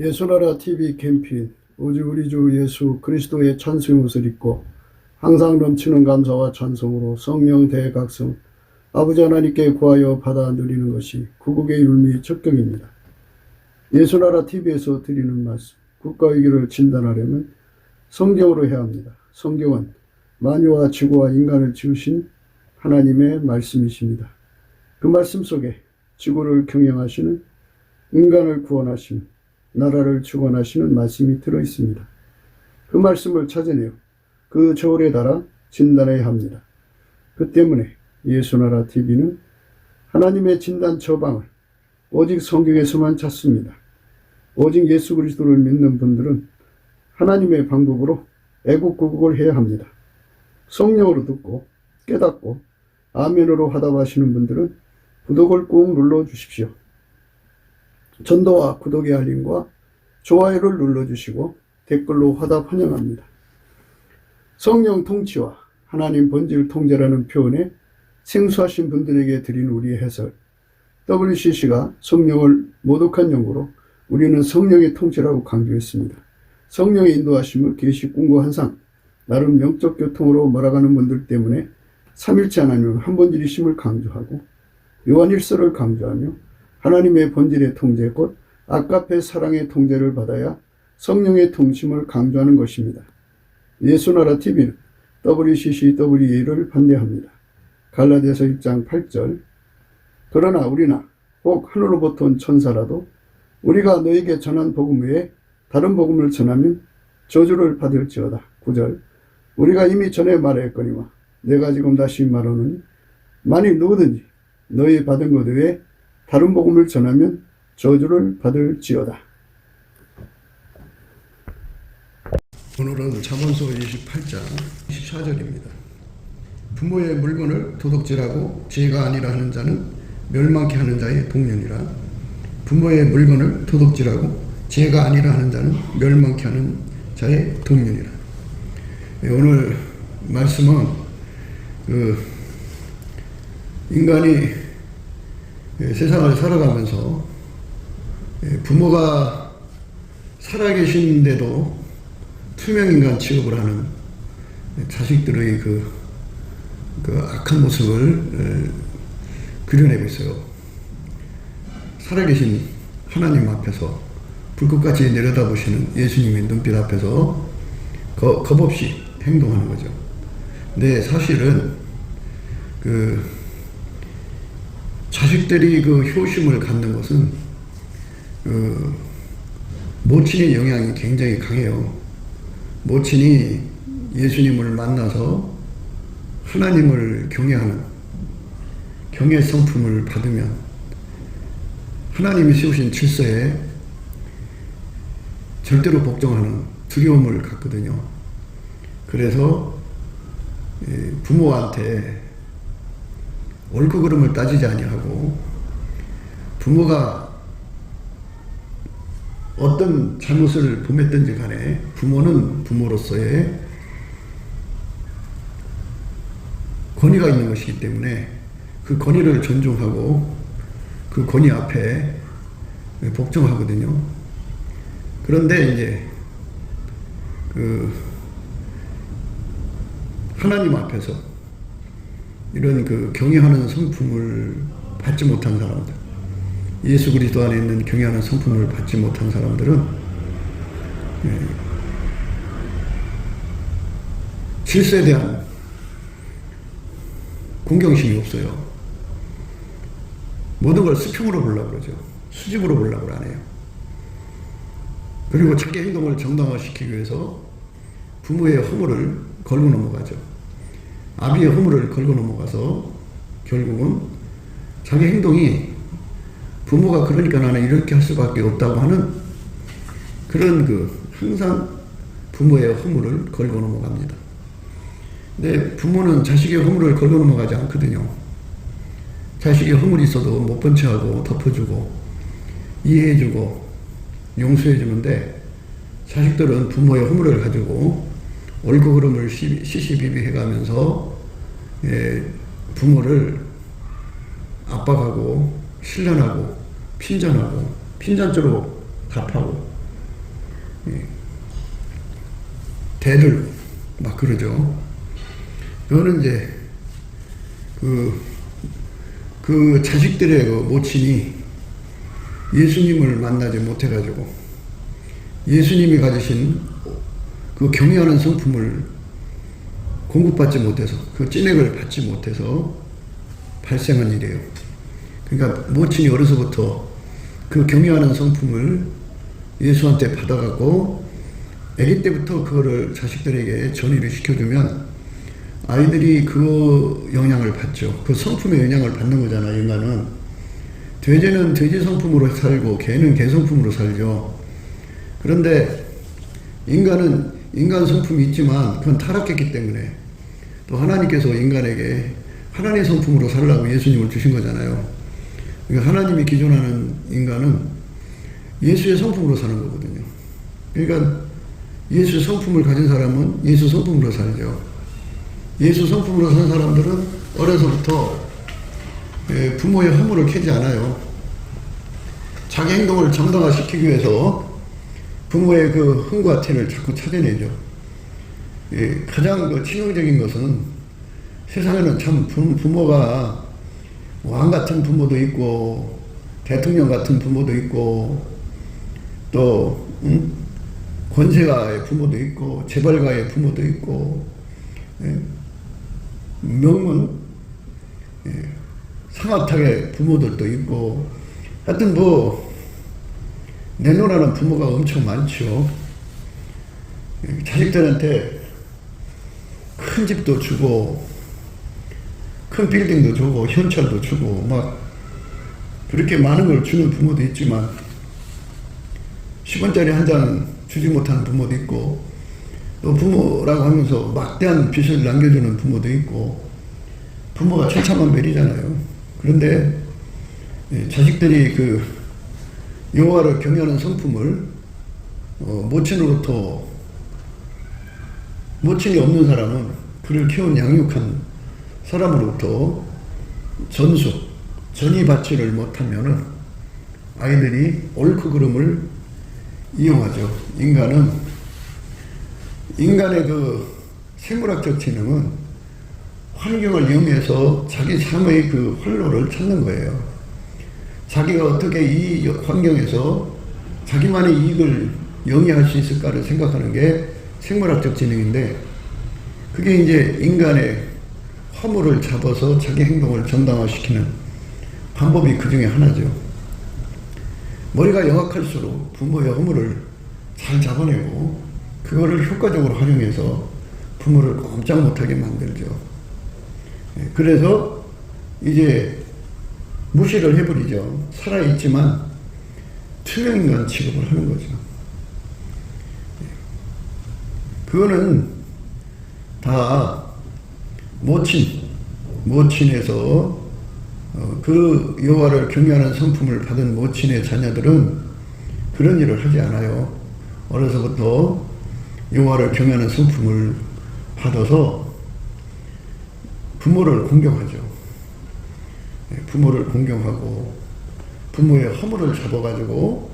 예수나라 TV 캠페인 오직 우리 주 예수 그리스도의 찬송의 옷을 입고 항상 넘치는 감사와 찬송으로 성령 대각성 아버지 하나님께 구하여 받아 누리는 것이 구국의 율미 척경입니다. 예수나라 TV에서 드리는 말씀, 국가위기를 진단하려면 성경으로 해야 합니다. 성경은 만유와 지구와 인간을 지으신 하나님의 말씀이십니다. 그 말씀 속에 지구를 경영하시는, 인간을 구원하시는, 나라를 주관하시는 말씀이 들어있습니다. 그 말씀을 찾아내어 그 저울에 달아 진단해야 합니다. 그 때문에 예수나라 TV는 하나님의 진단 처방을 오직 성경에서만 찾습니다. 오직 예수 그리스도를 믿는 분들은 하나님의 방법으로 애국구국을 해야 합니다. 성령으로 듣고 깨닫고 아멘으로 화답하시는 분들은 구독을 꾹 눌러주십시오. 전도와 구독의 알림과 좋아요를 눌러주시고 댓글로 화답 환영합니다. 성령 통치와 하나님 본질 통제라는 표현에 생소하신 분들에게 드린 우리의 해설, WCC가 성령을 모독한 연구로 우리는 성령의 통치라고 강조했습니다. 성령의 인도하심을 계시 꿈과 환상, 나름 영적 교통으로 몰아가는 분들 때문에 삼일체 하나님은 한 본질이심을 강조하고 요한일서를 강조하며 하나님의 본질의 통제 곧 아가페 사랑의 통제를 받아야 성령의 통심을 강조하는 것입니다. 예수나라 TV는 WCCWA를 반대합니다. 갈라디아서 1장 8절 그러나 우리나 혹 하늘로부터 온 천사라도 우리가 너에게 전한 복음 외에 다른 복음을 전하면 저주를 받을지어다. 9절 우리가 이미 전에 말하였거니와 내가 지금 다시 말하노니 만일 누구든지 너희 받은 것 외에 다른 복음을 전하면 저주를 받을지어다. 오늘은 잠언서 28장 14절입니다. 부모의 물건을 도둑질하고 죄가 아니라 하는 자는 멸망케 하는 자의 동료니라. 부모의 물건을 도둑질하고 죄가 아니라 하는 자는 멸망케 하는 자의 동료니라. 오늘 말씀은 인간이 세상을 살아가면서 부모가 살아계신데도 투명인간 취급을 하는 자식들의 그 악한 모습을 그려내고 있어요. 살아계신 하나님 앞에서 불꽃같이 내려다보시는 예수님의 눈빛 앞에서 겁없이 행동하는 거죠. 근데 사실은 자식들이 효심을 갖는 것은 모친의 영향이 굉장히 강해요. 모친이 예수님을 만나서 하나님을 경외하는 경외 성품을 받으면 하나님이 세우신 질서에 절대로 복종하는 두려움을 갖거든요. 그래서 부모한테 옳고 그름을 따지지 아니하고 부모가 어떤 잘못을 범했든지 간에 부모는 부모로서의 권위가 있는 것이기 때문에 그 권위를 존중하고 그 권위 앞에 복종하거든요. 그런데 이제 하나님 앞에서 이런 경외하는 성품을 받지 못한 사람들, 예수 그리스도 안에 있는 경외하는 성품을 받지 못한 사람들은 질서에 대한 공경심이 없어요. 모든 걸 수평으로 보려고 그러죠. 수직으로 보려고 안 해요. 그리고 자기 행동을 정당화시키기 위해서 부모의 허물을 걸고 넘어가죠. 아비의 허물을 걸고 넘어가서 결국은 자기 행동이 부모가 그러니까 나는 이렇게 할 수밖에 없다고 하는 그런 항상 부모의 허물을 걸고 넘어갑니다. 근데 부모는 자식의 허물을 걸고 넘어가지 않거든요. 자식의 허물이 있어도 못 본 척하고 덮어주고 이해해주고 용서해주는데 자식들은 부모의 허물을 가지고 옳고 그름을 시시비비해가면서 부모를 압박하고 신련하고 핀잔하고 핀잔조로 답하고 대들고 막 그러죠. 그거는 이제 그 자식들의 그 모친이 예수님을 만나지 못해가지고 예수님이 가지신 그 경외하는 성품을 공급받지 못해서 그 찐액을 받지 못해서 발생한 일이에요. 그러니까 모친이 어려서부터 그 경외하는 성품을 예수한테 받아갖고 아기 때부터 그거를 자식들에게 전이를 시켜주면 아이들이 그 영향을 받죠. 그 성품의 영향을 받는 거잖아. 인간은 돼지는 돼지 성품으로 살고 개는 개 성품으로 살죠. 그런데 인간은 인간 성품이 있지만 그건 타락했기 때문에 또 하나님께서 인간에게 하나님 성품으로 살라고 예수님을 주신 거잖아요. 그러니까 하나님이 기존하는 인간은 예수의 성품으로 사는 거거든요. 그러니까 예수 성품을 가진 사람은 예수 성품으로 살죠. 예수 성품으로 사는 사람들은 어려서부터 부모의 허물을 캐지 않아요. 자기 행동을 정당화시키기 위해서 부모의 그 흥과 티를 자꾸 찾아내죠. 가장 치명적인 것은 세상에는 참 부모가 왕 같은 부모도 있고 대통령 같은 부모도 있고 또 권세가의 부모도 있고 재벌가의 부모도 있고 명문 상합탁의 부모들도 있고 하여튼 내놓으라는 부모가 엄청 많죠. 자식들한테 큰 집도 주고 큰 빌딩도 주고 현찰도 주고 막 그렇게 많은 걸 주는 부모도 있지만 10원짜리 한 장 주지 못하는 부모도 있고 또 부모라고 하면서 막대한 빚을 남겨주는 부모도 있고 부모가 천차만별이잖아요. 그런데 자식들이 그 여호와를 경외하는 성품을 모친으로부터 모친이 없는 사람은 그를 키운 양육한 사람으로부터 전이 받지를 못하면은 아이들이 옳고 그름을 이용하죠. 인간의 그 생물학적 지능은 환경을 이용해서 자기 삶의 그 활로를 찾는 거예요. 자기가 어떻게 이 환경에서 자기만의 이익을 영위할 수 있을까를 생각하는 게 생물학적 지능인데 그게 이제 인간의 허물을 잡아서 자기 행동을 정당화시키는 방법이 그 중에 하나죠. 머리가 영악할수록 부모의 허물을 잘 잡아내고 그거를 효과적으로 활용해서 부모를 꼼짝 못하게 만들죠. 그래서 이제 무시를 해버리죠. 살아있지만 투명인간 취급을 하는 거죠. 그거는 다 모친에서 그 여호와를 경외하는 성품을 받은 모친의 자녀들은 그런 일을 하지 않아요. 어려서부터 여호와를 경외하는 성품을 받아서 부모를 공경하죠. 부모를 공경하고 부모의 허물을 잡아가지고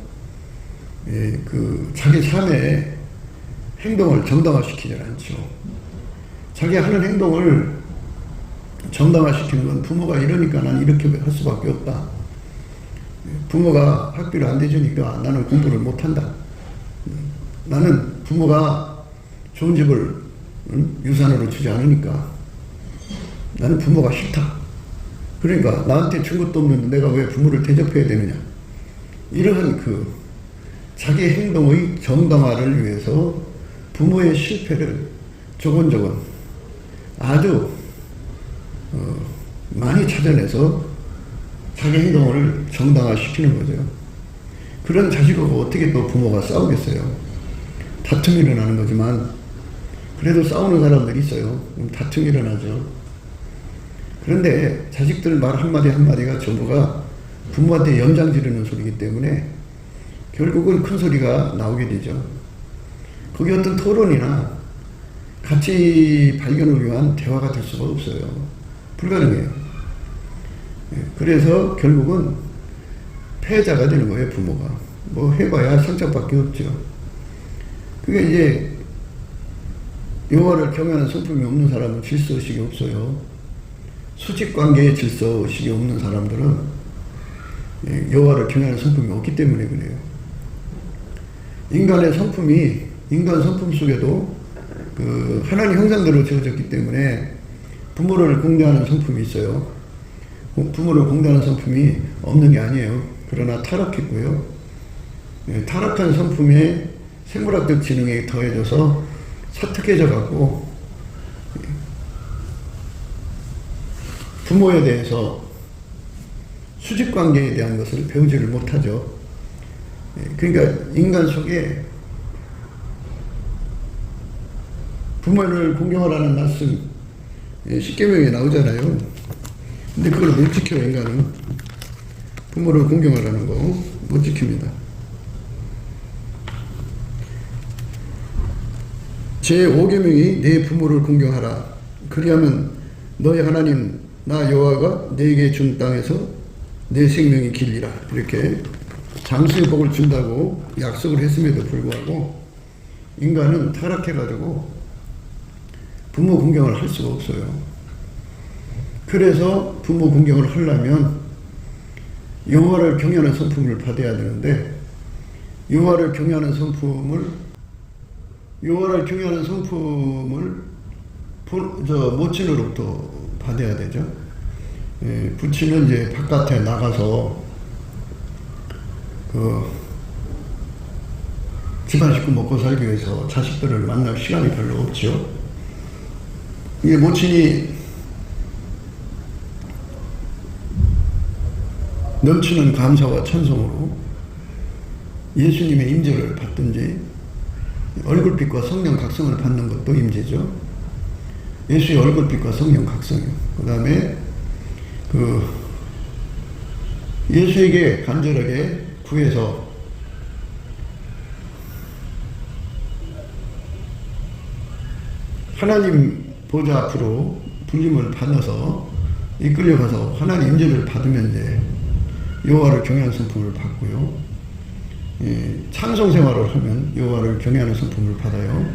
그 자기 삶의 행동을 정당화시키지 않죠. 자기 하는 행동을 정당화시키는 건 부모가 이러니까 난 이렇게 할 수밖에 없다. 부모가 학비를 안 대주니까 나는 공부를 못한다. 나는 부모가 좋은 집을 유산으로 주지 않으니까 나는 부모가 싫다. 그러니까 나한테 준 것도 없는데 내가 왜 부모를 대접해야 되느냐. 이러한 그 자기 행동의 정당화를 위해서 부모의 실패를 조곤조곤 아주 많이 찾아내서 자기 행동을 정당화시키는 거죠. 그런 자식하고 어떻게 또 부모가 싸우겠어요. 다툼이 일어나는 거지만 그래도 싸우는 사람들이 있어요. 다툼이 일어나죠. 그런데 자식들 말 한마디 한마디가 전부가 부모한테 연장 지르는 소리이기 때문에 결국은 큰 소리가 나오게 되죠. 그게 어떤 토론이나 가치 발견을 위한 대화가 될 수가 없어요. 불가능해요. 그래서 결국은 패자가 되는 거예요, 부모가. 뭐 해봐야 상처밖에 없죠. 그게 이제 여호와를 경외하는 성품이 없는 사람은 질서의식이 없어요. 수직관계에 질서의식이 없는 사람들은 여호와를 경외하는 성품이 없기 때문에 그래요. 인간의 성품이 인간 성품 속에도 그 하나님 형상대로 지어졌기 때문에 부모를 공경하는 성품이 있어요. 부모를 공경하는 성품이 없는 게 아니에요. 그러나 타락했고요. 타락한 성품에 생물학적 지능이 더해져서 사특해져 갖고 부모에 대해서 수직관계에 대한 것을 배우지를 못하죠. 그러니까 인간 속에 부모를 공경하라는 말씀 십계명에 나오잖아요. 근데 그걸 못 지켜요. 인간은 부모를 공경하라는 거 못 지킵니다. 제5계명이 내 부모를 공경하라. 그리하면 너의 하나님 나 여호와가 너에게 준 땅에서 내 생명이 길리라. 이렇게 장수의 복을 준다고 약속을 했음에도 불구하고 인간은 타락해가지고 부모 공경을 할 수가 없어요. 그래서 부모 공경을 하려면 여호와를 경외하는 성품을 받아야 되는데 여호와를 경외하는 성품을 모친으로부터 받아야 되죠. 부친은 이제 바깥에 나가서 집안 식구 먹고 살기 위해서 자식들을 만날 시간이 별로 없죠. 이게 모친이 넘치는 감사와 찬송으로 예수님의 임재를 받든지 얼굴빛과 성령 각성을 받는 것도 임재죠. 예수의 얼굴빛과 성령 각성이요. 그 다음에 예수에게 간절하게 구해서 하나님 보좌 앞으로 불림을 받아서 이끌려가서 하나님 임재를 받으면 이제 여호와를 경외하는 성품을 받고요. 찬송 생활을 하면 여호와를 경외하는 성품을 받아요.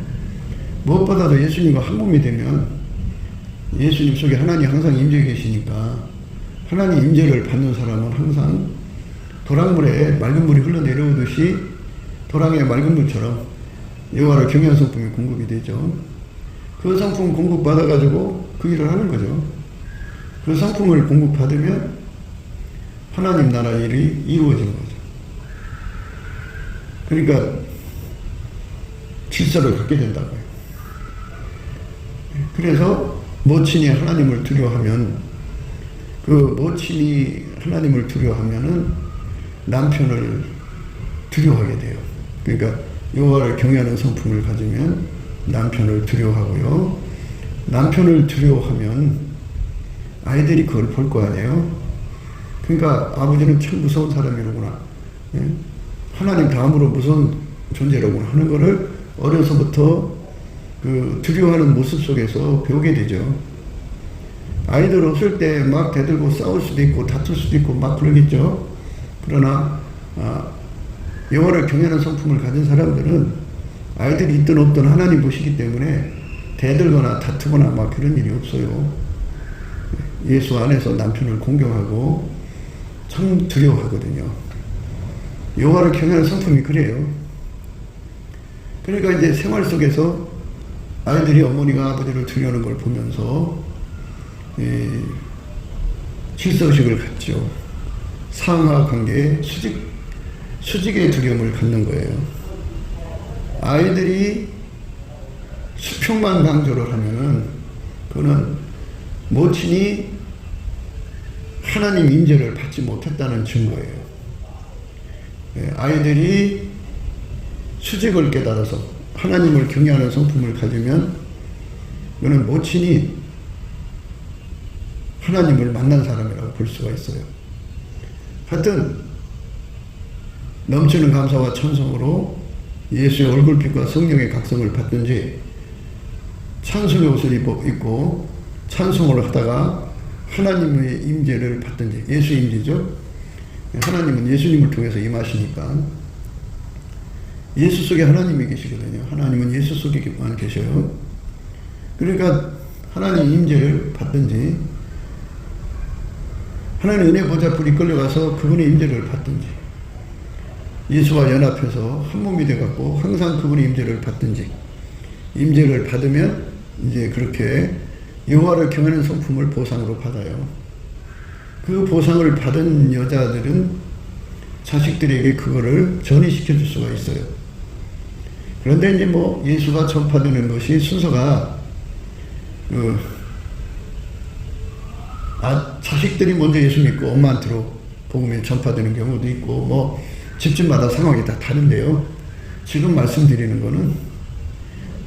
무엇보다도 예수님과 한 몸이 되면 예수님 속에 하나님 항상 임재 계시니까 하나님 임재를 받는 사람은 항상 도랑물에 맑은 물이 흘러내려오듯이 도랑의 맑은 물처럼 여호와를 경외하는 성품이 공급이 되죠. 그 상품 공급받아가지고 그 일을 하는 거죠. 그 상품을 공급받으면 하나님 나라 일이 이루어지는 거죠. 그러니까 질서를 갖게 된다고요. 그래서 모친이 하나님을 두려워하면 그 모친이 하나님을 두려워하면은 남편을 두려워하게 돼요. 그러니까 여호와를 경외하는 성품을 가지면 남편을 두려워하고요. 남편을 두려워하면 아이들이 그걸 볼 거 아니에요. 그러니까 아버지는 참 무서운 사람이로구나. 하나님 다음으로 무서운 존재라고 하는 것을 어려서부터 그 두려워하는 모습 속에서 배우게 되죠. 아이들 없을 때 막 대들고 싸울 수도 있고 다툴 수도 있고 막 그러겠죠. 그러나 여호와를 경외하는 성품을 가진 사람들은 아이들이 있든 없든 하나님 보시기 때문에 대들거나 다투거나 막 그런 일이 없어요. 예수 안에서 남편을 공경하고 참 두려워하거든요. 여호와를 경외하는 성품이 그래요. 그러니까 이제 생활 속에서 아이들이 어머니가 아버지를 두려워하는 걸 보면서 질서의식을 갖죠. 상하 관계에 수직의 두려움을 갖는 거예요. 아이들이 수평만 강조를 하면은 그거는 모친이 하나님 임재를 받지 못했다는 증거예요. 아이들이 수직을 깨달아서 하나님을 경외하는 성품을 가지면 그는 모친이 하나님을 만난 사람이라고 볼 수가 있어요. 하여튼 넘치는 감사와 찬송으로 예수의 얼굴빛과 성령의 각성을 받든지 찬송의 옷을 입고 찬송을 하다가 하나님의 임재를 받든지, 예수의 임재죠. 하나님은 예수님을 통해서 임하시니까 예수 속에 하나님이 계시거든요. 하나님은 예수 속에만 계셔요. 그러니까 하나님 임재를 받든지, 하나님 은혜 보좌 불이 끌려가서 그분의 임재를 받든지, 예수와 연합해서 한 몸이 돼갖고 항상 그분의 임재를 받든지, 임재를 받으면 이제 그렇게 여호와를 경외하는 성품을 보상으로 받아요. 그 보상을 받은 여자들은 자식들에게 그거를 전이시켜 줄 수가 있어요. 그런데 이제 뭐 예수가 전파되는 것이 순서가 자식들이 먼저 예수 믿고 엄마한테로 복음이 전파되는 경우도 있고, 뭐 집집마다 상황이 다 다른데요. 지금 말씀드리는 거는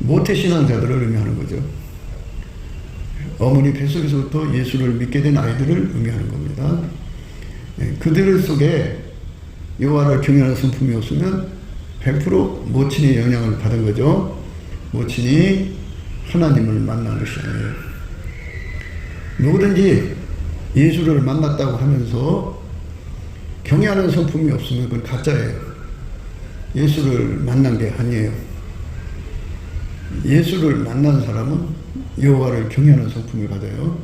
모태신앙자들을 의미하는 거죠. 어머니 뱃속에서부터 예수를 믿게 된 아이들을 의미하는 겁니다. 그들 속에 여호와를 경외하는 성품이 없으면 100% 모친의 영향을 받은 거죠. 모친이 하나님을 만난 것이 아니에요. 누구든지 예수를 만났다고 하면서 경외하는 성품이 없으면 그건 가짜예요. 예수를 만난 게 아니에요. 예수를 만난 사람은 여호와를 경외하는 성품을 가져요.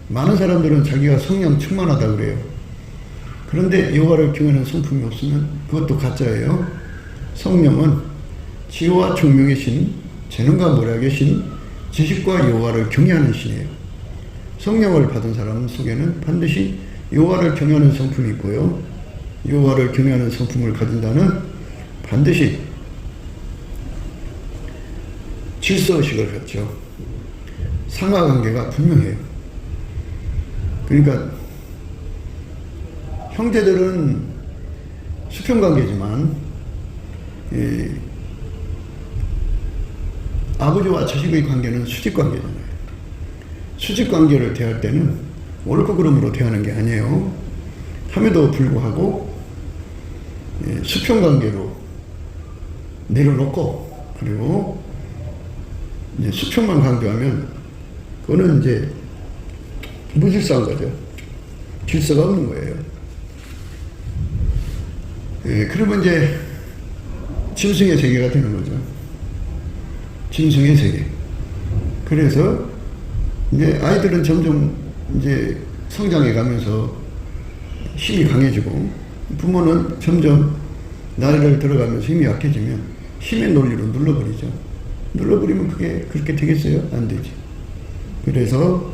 많은 사람들은 자기가 성령 충만하다 그래요. 그런데 여호와를 경외하는 성품이 없으면 그것도 가짜예요. 성령은 지혜와 총명의 신, 재능과 모략의 신, 지식과 여호와를 경외하는 신이에요. 성령을 받은 사람 속에는 반드시 여호와를 경외하는 성품이 있고요. 여호와를 경외하는 성품을 가진 자는 반드시 질서의식을 갖죠. 상하관계가 분명해요. 그러니까 형제들은 수평관계지만 아버지와 자식의 관계는 수직관계잖아요. 수직관계를 대할 때는 옳고 그름으로 대하는 게 아니에요. 함에도 불구하고 수평관계로 내려놓고, 그리고 이제 수평만 강조하면 그거는 이제 무질서한 거죠. 질서가 없는 거예요. 그러면 이제 짐승의 세계가 되는 거죠. 짐승의 세계. 그래서 이제 아이들은 점점 이제 성장해 가면서 힘이 강해지고, 부모는 점점 나이를 들어가면서 힘이 약해지면 힘의 논리로 눌러버리죠. 눌러버리면 그게 그렇게 되겠어요? 안 되지. 그래서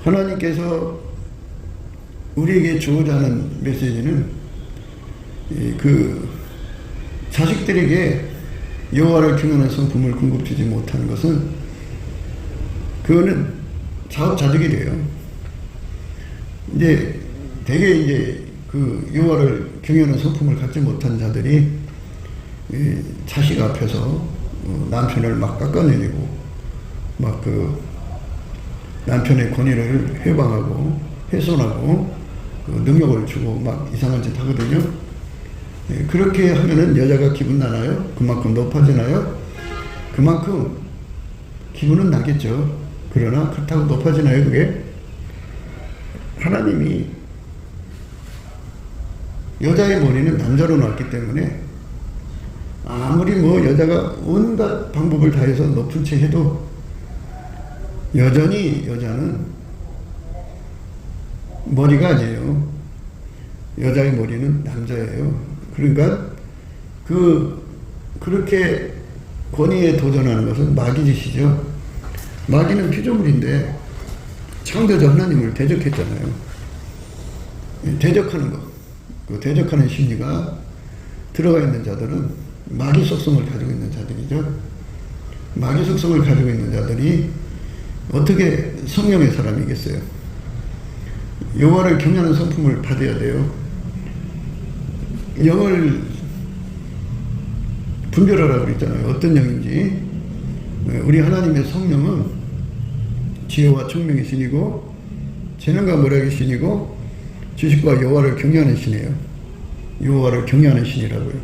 하나님께서 우리에게 주고자 하는 메시지는 그 자식들에게 여호와를 경외하는 성품을 공급하지 못하는 것은 그거는 자업자득이 돼요. 이제 대개 이제 그 여호와를 경외하는 성품을 갖지 못한 자들이 자식 앞에서 남편을 막 깎아내리고 막 그 남편의 권위를 회방하고 훼손하고 능력을 주고 막 이상한 짓 하거든요. 그렇게 하면은 여자가 기분 나나요? 그만큼 높아지나요? 그만큼 기분은 나겠죠. 그러나 그렇다고 높아지나요, 그게? 하나님이 여자의 머리는 남자로 놨기 때문에 아무리 뭐 여자가 온갖 방법을 다해서 높은 채 해도 여전히 여자는 머리가 아니에요. 여자의 머리는 남자예요. 그러니까 그렇게 권위에 도전하는 것은 마귀짓이죠. 마귀는 피조물인데 창조자 하나님을 대적했잖아요. 대적하는 것, 그 대적하는 심리가 들어가 있는 자들은 마귀 속성을 가지고 있는 자들이죠. 마귀 속성을 가지고 있는 자들이 어떻게 성령의 사람이겠어요? 여호와를 경외하는 성품을 받아야 돼요. 영을 분별하라고 그랬잖아요. 어떤 영인지. 우리 하나님의 성령은 지혜와 총명의 신이고 재능과 모략의 신이고 지식과 여호와를 경외하는 신이에요. 여호와를 경외하는 신이라고요.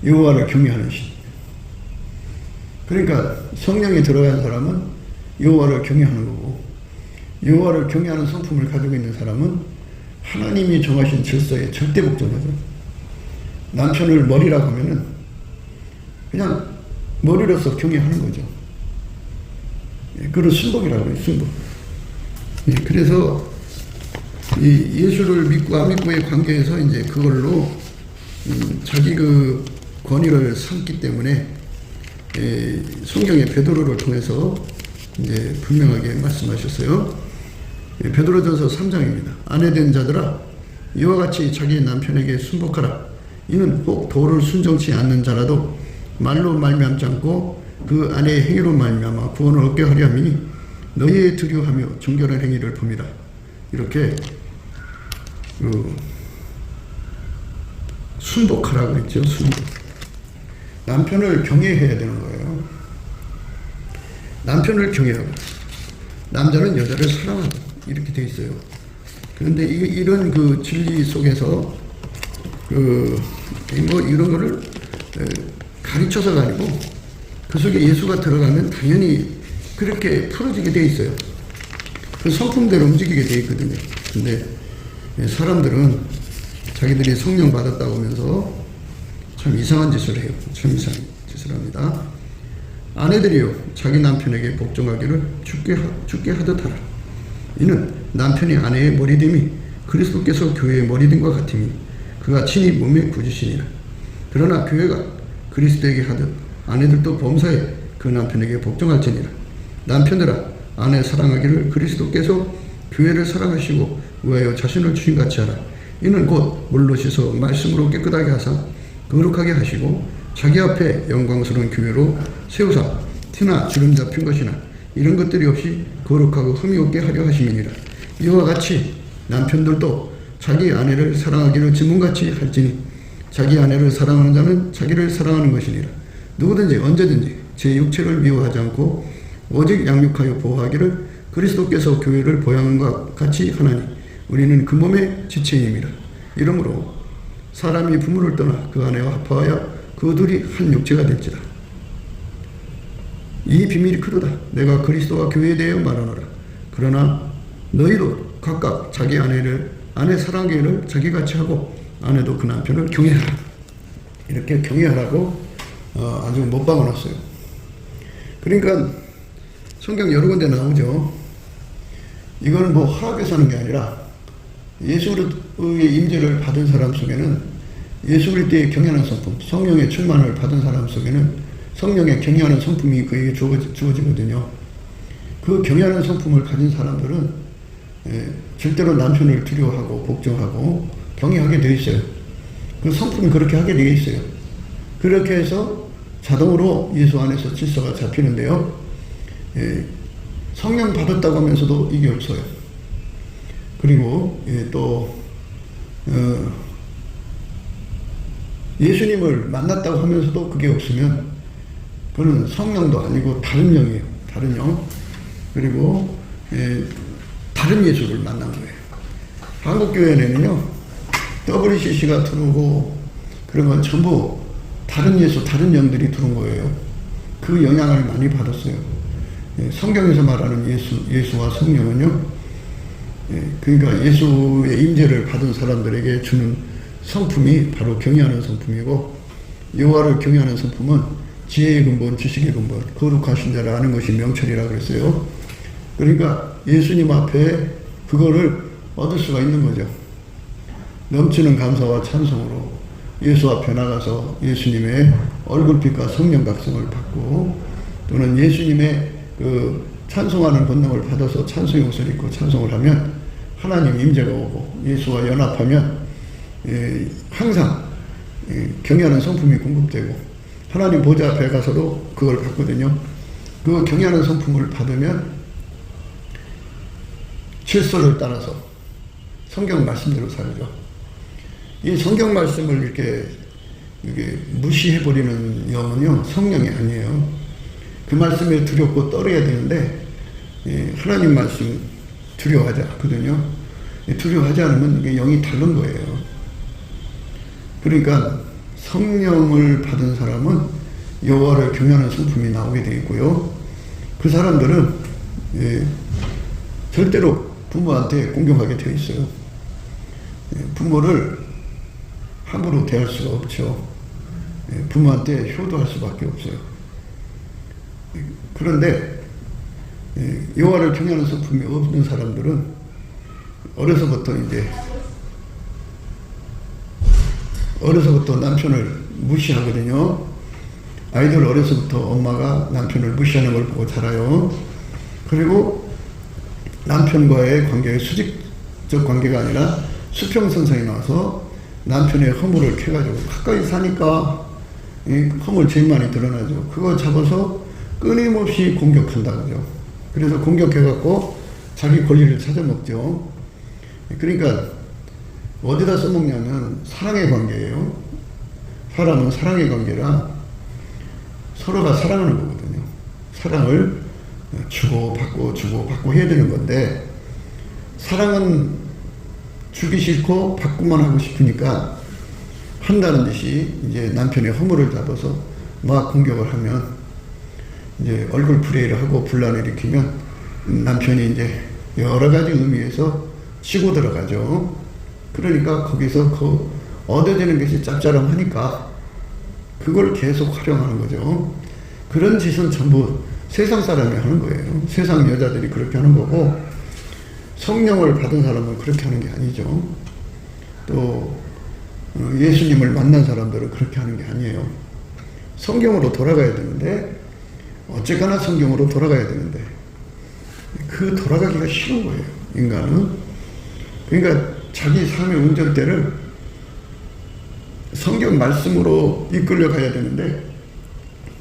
여호와를 경외하는 신. 그러니까 성령이 들어간 사람은 여호와를 경외하는 거고, 여호와를 경외하는 성품을 가지고 있는 사람은 하나님이 정하신 질서에 절대 복종하죠. 남편을 머리라고 하면은 그냥 머리로서 경외하는 거죠. 그걸 순복이라고 해요. 순복. 그래서 이 예수를 믿고 안 믿고의 관계에서 이제 그걸로 자기 그 권위를 삼기 때문에 성경의 베드로를 통해서 이제 분명하게 말씀하셨어요. 베드로전서 3장입니다. 아내된 자들아 이와 같이 자기 남편에게 순복하라. 이는 꼭 도를 순종치 않는 자라도 말로 말미암지 않고 그 아내의 행위로 말미암아 구원을 얻게 하려 함이니 너희의 두려워하며 정결한 행위를 봅니다. 이렇게 순복하라고 했죠. 순복. 남편을 경외해야 되는 거예요. 남편을 경외하고 남자는 여자를 사랑하고 이렇게 돼 있어요. 그런데 이런 그 진리 속에서 이런 거를 가르쳐서가 아니고 그 속에 예수가 들어가면 당연히 그렇게 풀어지게 돼 있어요. 그 성품대로 움직이게 돼 있거든요. 근데 사람들은 자기들이 성령 받았다고 하면서 참 이상한 짓을 해요. 참 이상한 짓을 합니다. 아내들이요 자기 남편에게 복종하기를 죽게 하듯 하라. 이는 남편이 아내의 머리됨이 그리스도께서 교회의 머리됨과 같으니 그가 친히 몸의 구주시니라. 그러나 교회가 그리스도에게 하듯 아내들도 범사에 그 남편에게 복종할지니라. 남편들아 아내 사랑하기를 그리스도께서 교회를 사랑하시고 위하여 자신을 주신 같이 하라. 이는 곧 물로 씻어 말씀으로 깨끗하게 하사 거룩하게 하시고 자기 앞에 영광스러운 교회로 세우사 티나 주름 잡힌 것이나 이런 것들이 없이 거룩하고 흠이 없게 하려 하심이니라. 이와 같이 남편들도 자기 아내를 사랑하기를 지문같이 할지니 자기 아내를 사랑하는 자는 자기를 사랑하는 것이니라. 누구든지 언제든지 제 육체를 미워하지 않고 오직 양육하여 보호하기를 그리스도께서 교회를 보양한 것 같이 하나니 우리는 그 몸의 지체임이라. 이러므로 사람이 부모를 떠나 그 아내와 합하여 그 둘이 한 육체가 될지라. 이 비밀이 크도다. 내가 그리스도와 교회에 대하여 말하노라. 그러나 너희도 각각 자기 아내 사랑하기를 자기같이 하고 아내도 그 남편을 경외하라. 이렇게 경외하라고 아주 못 박아놨어요. 그러니까 성경 여러 군데 나오죠. 이거는 뭐 허락해서 하는 게 아니라 예수 그리스도의 임재를 받은 사람 속에는 예수 그리스도의 경외하는 성품, 성령의 충만을 받은 사람 속에는 성령의 경외하는 성품이 그에게 주어지거든요. 그 경외하는 성품을 가진 사람들은 절대로 남편을 두려워하고 복종하고 경외하게 되어 있어요. 그 성품이 그렇게 하게 되어 있어요. 그렇게 해서 자동으로 예수 안에서 질서가 잡히는데요. 성령 받았다고 하면서도 이게 없어요. 그리고 또 예수님을 만났다고 하면서도 그게 없으면 그는 성령도 아니고 다른 영이에요. 다른 영. 그리고 다른 예수를 만난 거예요. 한국교회에는요 WCC가 들어오고 그런 건 전부 다른 예수, 다른 영들이 들어온 거예요. 그 영향을 많이 받았어요. 성경에서 말하는 예수와 성령은요, 그러니까 예수의 임재를 받은 사람들에게 주는 성품이 바로 경외하는 성품이고, 여호와를 경외하는 성품은 지혜의 근본, 지식의 근본, 거룩하신 자를 아는 것이 명철이라 그랬어요. 그러니까 예수님 앞에 그거를 얻을 수가 있는 거죠. 넘치는 감사와 찬송으로 예수 앞에 나가서 예수님의 얼굴빛과 성령 각성을 받고, 또는 예수님의 그 찬송하는 권능을 받아서 찬송의 옷을 입고 찬송을 하면 하나님 임재가 오고, 예수와 연합하면 항상 경외하는 성품이 공급되고, 하나님 보좌 앞에 가서도 그걸 받거든요. 그 경외하는 성품을 받으면 질서를 따라서 성경 말씀대로 살죠. 이 성경 말씀을 이렇게 무시해버리는 영은요, 성령이 아니에요. 그 말씀에 두렵고 떨어야 되는데, 하나님 말씀 두려워하지 않거든요. 두려워하지 않으면 이게 영이 다른 거예요. 그러니까 성령을 받은 사람은 여호와를 경외하는 성품이 나오게 되어 있고요. 그 사람들은 절대로 부모한테 공경하게 되어 있어요. 부모를 함부로 대할 수가 없죠. 부모한테 효도할 수밖에 없어요. 그런데 여호와를 경외하는 성품이 없는 사람들은 어려서부터 남편을 무시하거든요. 아이들 어려서부터 엄마가 남편을 무시하는 걸 보고 자라요. 그리고 남편과의 관계가 수직적 관계가 아니라 수평선상에 나와서 남편의 허물을 캐가지고 가까이 사니까 허물 제일 많이 드러나죠. 그거 잡아서 끊임없이 공격한다고요. 그래서 공격해갖고 자기 권리를 찾아먹죠. 그러니까 어디다 써먹냐면 사랑의 관계예요. 사람은 사랑의 관계라 서로가 사랑하는 거거든요. 사랑을 주고받고 해야 되는 건데, 사랑은 주기 싫고 받고만 하고 싶으니까 한다는 듯이 이제 남편의 허물을 잡아서 막 공격을 하면 이제 얼굴 플레이를 하고 분란을 일으키면 남편이 이제 여러 가지 의미에서 치고 들어가죠. 그러니까 거기서 얻어지는 것이 짭짤함하니까 그걸 계속 활용하는 거죠. 그런 짓은 전부 세상 사람이 하는 거예요. 세상 여자들이 그렇게 하는 거고, 성령을 받은 사람은 그렇게 하는 게 아니죠. 또 예수님을 만난 사람들은 그렇게 하는 게 아니에요. 성경으로 돌아가야 되는데, 어쨌거나 성경으로 돌아가야 되는데 그 돌아가기가 싫은 거예요, 인간은. 그러니까 자기 삶의 운전대를 성경 말씀으로 이끌려 가야 되는데,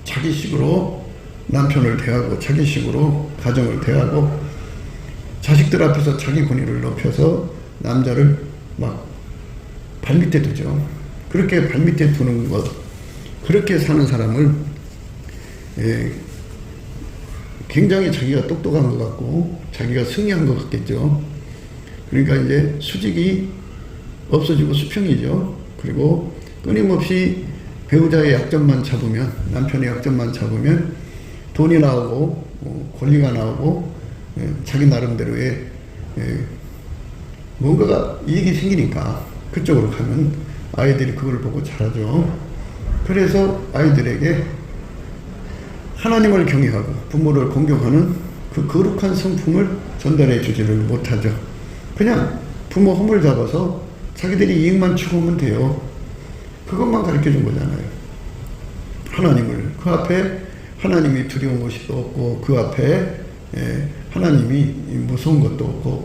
자기식으로 남편을 대하고 자기식으로 가정을 대하고 자식들 앞에서 자기 권위를 높여서 남자를 막 발밑에 두죠. 그렇게 발밑에 두는 것, 그렇게 사는 사람을 굉장히 자기가 똑똑한 것 같고 자기가 승리한 것 같겠죠. 그러니까 이제 수직이 없어지고 수평이죠. 그리고 끊임없이 배우자의 약점만 잡으면, 남편의 약점만 잡으면 돈이 나오고 권리가 나오고 자기 나름대로의 뭔가가 이익이 생기니까 그쪽으로 가면 아이들이 그걸 보고 자라죠. 그래서 아이들에게 하나님을 경외하고 부모를 공경하는 그 거룩한 성품을 전달해 주지를 못하죠. 그냥 부모 허물 잡아서 자기들이 이익만 추구하면 돼요. 그것만 가르쳐 준 거잖아요. 하나님을, 그 앞에 하나님이 두려운 것이 없고, 그 앞에 하나님이 무서운 것도 없고,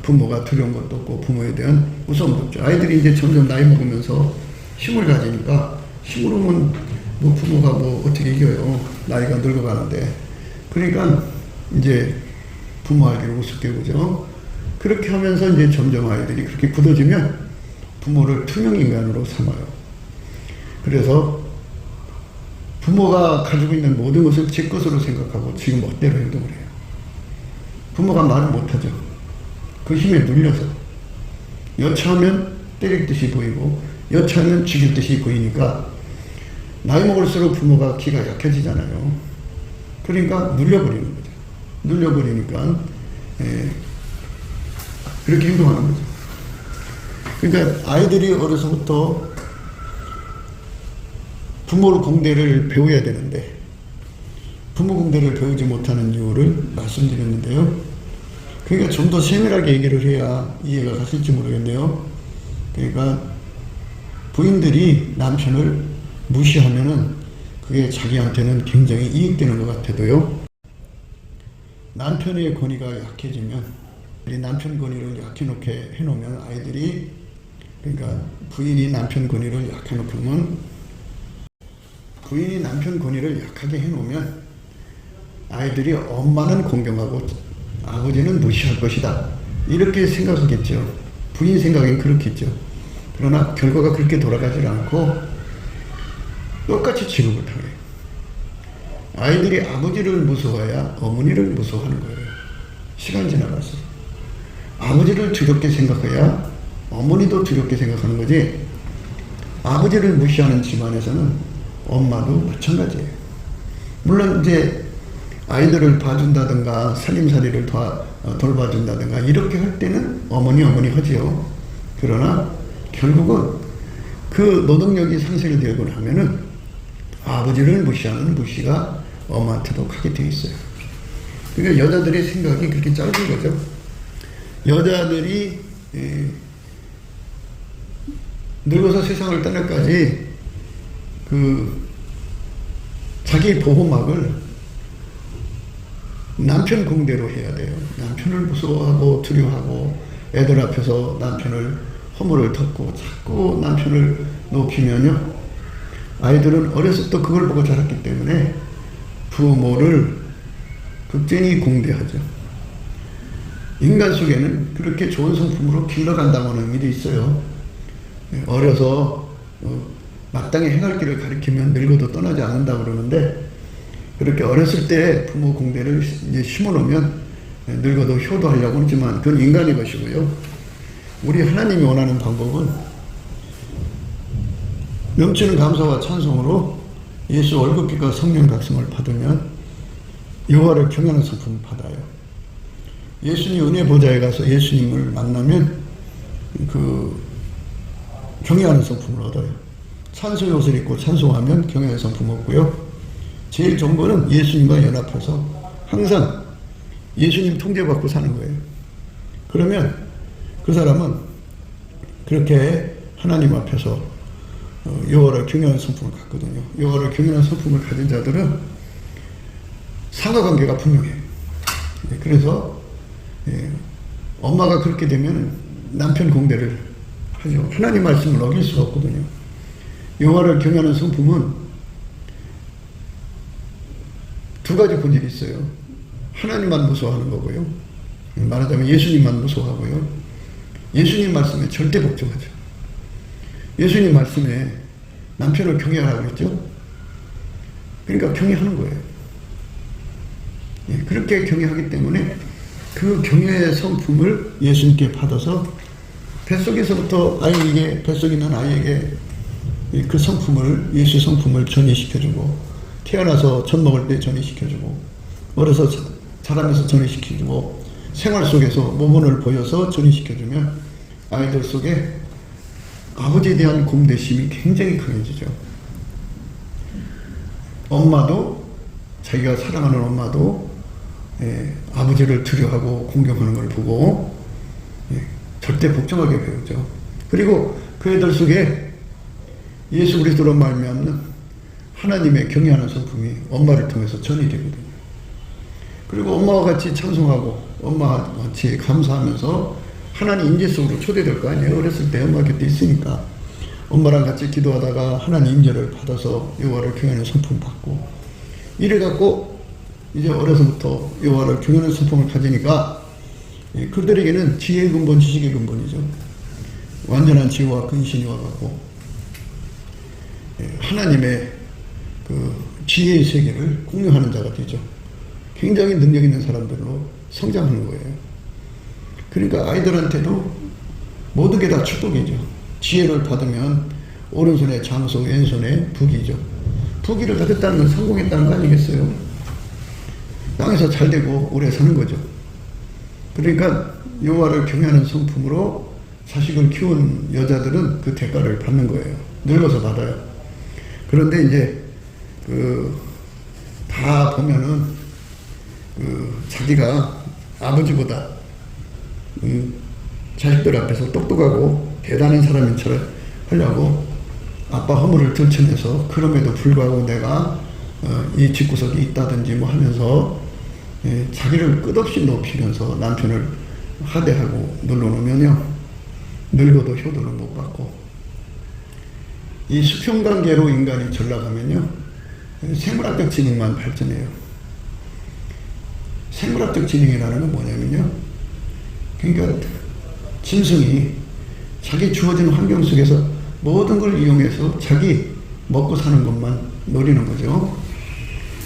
부모가 두려운 것도 없고, 부모에 대한 무서움도 없죠. 아이들이 이제 점점 나이 먹으면서 힘을 가지니까, 힘으로는 뭐 부모가 뭐 어떻게 이겨요. 나이가 늙어가는데. 그러니까 이제 부모 알기를 우습게 보죠. 그렇게 하면서 이제 점점 아이들이 그렇게 굳어지면 부모를 투명인간으로 삼아요. 그래서 부모가 가지고 있는 모든 것을 제 것으로 생각하고 지금 멋대로 행동을 해요. 부모가 말을 못하죠. 그 힘에 눌려서. 여차하면 때릴 듯이 보이고 여차하면 죽일 듯이 보이니까 나이 먹을수록 부모가 기가 약해지잖아요. 그러니까 눌려버리는 거죠. 눌려버리니까 그렇게 행동하는 거죠. 그러니까 아이들이 어려서부터 부모 공대를 배워야 되는데 부모 공대를 배우지 못하는 이유를 말씀드렸는데요. 그러니까 좀 더 세밀하게 얘기를 해야 이해가 갔을지 모르겠네요. 그러니까 부인들이 남편을 무시하면은 그게 자기한테는 굉장히 이익되는 것 같아도요. 남편의 권위가 약해지면, 남편 권위를 약해놓게 해놓으면 아이들이, 그러니까 부인이 남편 권위를 약해놓으면, 부인이 남편 권위를 약하게 해놓으면 아이들이 엄마는 공경하고 아버지는 무시할 것이다, 이렇게 생각하겠죠. 부인 생각엔 그렇겠죠. 그러나 결과가 그렇게 돌아가지 않고 똑같이 취급을 당해요. 아이들이 아버지를 무서워해야 어머니를 무서워하는 거예요. 시간 지나가서. 아버지를 두렵게 생각해야 어머니도 두렵게 생각하는 거지, 아버지를 무시하는 집안에서는 엄마도 마찬가지예요. 물론 이제 아이들을 봐준다든가 살림살이를 돌봐준다든가 이렇게 할 때는 어머니 하지요. 그러나 결국은 그 노동력이 상실이 되고 나면은 아버지를 무시하는 무시가 엄마한테도 가게 돼 있어요. 그러니까 여자들의 생각이 그렇게 짧은 거죠. 여자들이 늙어서 세상을 떠날까지 자기 보호막을 남편 공대로 해야 돼요. 남편을 무서워하고 두려워하고 애들 앞에서 남편을 허물을 덮고 자꾸 남편을 높이면요, 아이들은 어렸을 때 그걸 보고 자랐기 때문에 부모를 극진히 공대하죠. 인간 속에는 그렇게 좋은 성품으로 길러간다는 의미도 있어요. 어려서 마땅히 행할 길을 가리키면 늙어도 떠나지 않는다고 그러는데, 그렇게 어렸을 때 부모 공대를 이제 심어놓으면 늙어도 효도하려고 하지만 그건 인간의 것이고요. 우리 하나님이 원하는 방법은 넘치는 감사와 찬송으로 예수 월급기가 성령 각성을 받으면 여호와를 경외하는 성품을 받아요. 예수님 은혜 보좌에 가서 예수님을 만나면 경외하는 성품을 얻어요. 찬송의 옷을 입고 찬송하면 경외하는 성품 얻고요. 제일 좋은 거는 예수님과 연합해서 항상 예수님 통제받고 사는 거예요. 그러면 그 사람은 그렇게 하나님 앞에서 여호와를 경외하는 성품을 갖거든요. 여호와를 경외하는 성품을 가진 자들은 상하관계가 분명해요. 그래서 엄마가 그렇게 되면 남편 공대를 하죠. 하나님 말씀을 어길 수가 없거든요. 여호와를 경외하는 성품은 두 가지 본질이 있어요. 하나님만 무서워하는 거고요. 말하자면 예수님만 무서워하고요. 예수님 말씀에 절대 복종하죠. 예수님 말씀에 남편을 경외하라고 했죠. 그러니까 경외하는 거예요. 그렇게 경외하기 때문에 그 경외의 성품을 예수님께 받아서 뱃속에서부터 아이에게, 뱃속에 있는 아이에게 그 성품을, 예수 성품을 전이시켜주고, 태어나서 젖 먹을 때 전이시켜주고, 어려서 자라면서 전이시켜주고, 생활 속에서 모범을 보여서 전이시켜주면 아이들 속에 아버지에 대한 공대심이 굉장히 강해지죠. 엄마도, 자기가 사랑하는 엄마도 아버지를 두려워하고 공경하는 걸 보고 절대 복종하게 배우죠. 그리고 그 애들 속에 예수 그리스도로 말미암는 하나님의 경외하는 성품이 엄마를 통해서 전이 되거든요. 그리고 엄마와 같이 찬송하고 엄마와 같이 감사하면서 하나님 임재 속으로 초대될 거 아니에요. 어렸을 때 엄마 곁에 있으니까 엄마랑 같이 기도하다가 하나님 임재를 받아서 여호와를 경외하는 성품 받고, 이래 갖고 이제 어려서부터 여호와를 경외하는 성품을 가지니까 그들에게는 지혜의 근본, 지식의 근본이죠. 완전한 지혜와 근신이 와갖고 하나님의 그 지혜의 세계를 공유하는 자가 되죠. 굉장히 능력 있는 사람들로 성장하는 거예요. 그러니까 아이들한테도 모든 게 다 축복이죠. 지혜를 받으면 오른손에 장소, 왼손에 부귀죠. 부귀를 받았다는 건 성공했다는 거 아니겠어요? 땅에서 잘 되고 오래 사는 거죠. 그러니까 여호와를 경외하는 성품으로 자식을 키운 여자들은 그 대가를 받는 거예요. 늙어서 받아요. 그런데 이제 다 보면은 자기가 아버지보다 자식들 앞에서 똑똑하고 대단한 사람인 척 하려고 아빠 허물을 들춰내서, 그럼에도 불구하고 내가 이 집구석에 있다든지 뭐 하면서 자기를 끝없이 높이면서 남편을 하대하고 눌러놓으면요, 늙어도 효도를 못 받고, 이 수평관계로 인간이 전락하면요, 생물학적 지능만 발전해요. 생물학적 지능이라는 건 뭐냐면요, 그러니까 짐승이 자기 주어진 환경 속에서 모든 걸 이용해서 자기 먹고 사는 것만 노리는 거죠.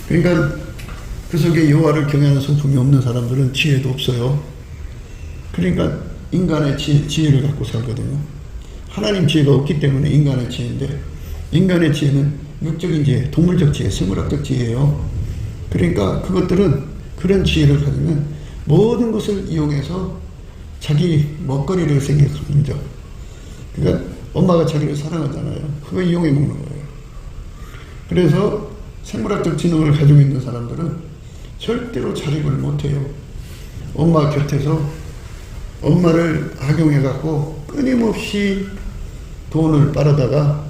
그러니까 그 속에 여호와를 경외하는 성품이 없는 사람들은 지혜도 없어요. 그러니까 인간의 지혜를 갖고 살거든요. 하나님 지혜가 없기 때문에 인간의 지혜인데, 인간의 지혜는 육적인 지혜, 동물적 지혜, 생물학적 지혜예요. 그러니까 그것들은 그런 지혜를 가지면 모든 것을 이용해서 자기 먹거리를 생각하죠. 그러니까 엄마가 자기를 사랑하잖아요. 그거 이용해 먹는 거예요. 그래서 생물학적 지능을 가지고 있는 사람들은 절대로 자립을 못해요. 엄마 곁에서 엄마를 악용해갖고 끊임없이 돈을 빨아다가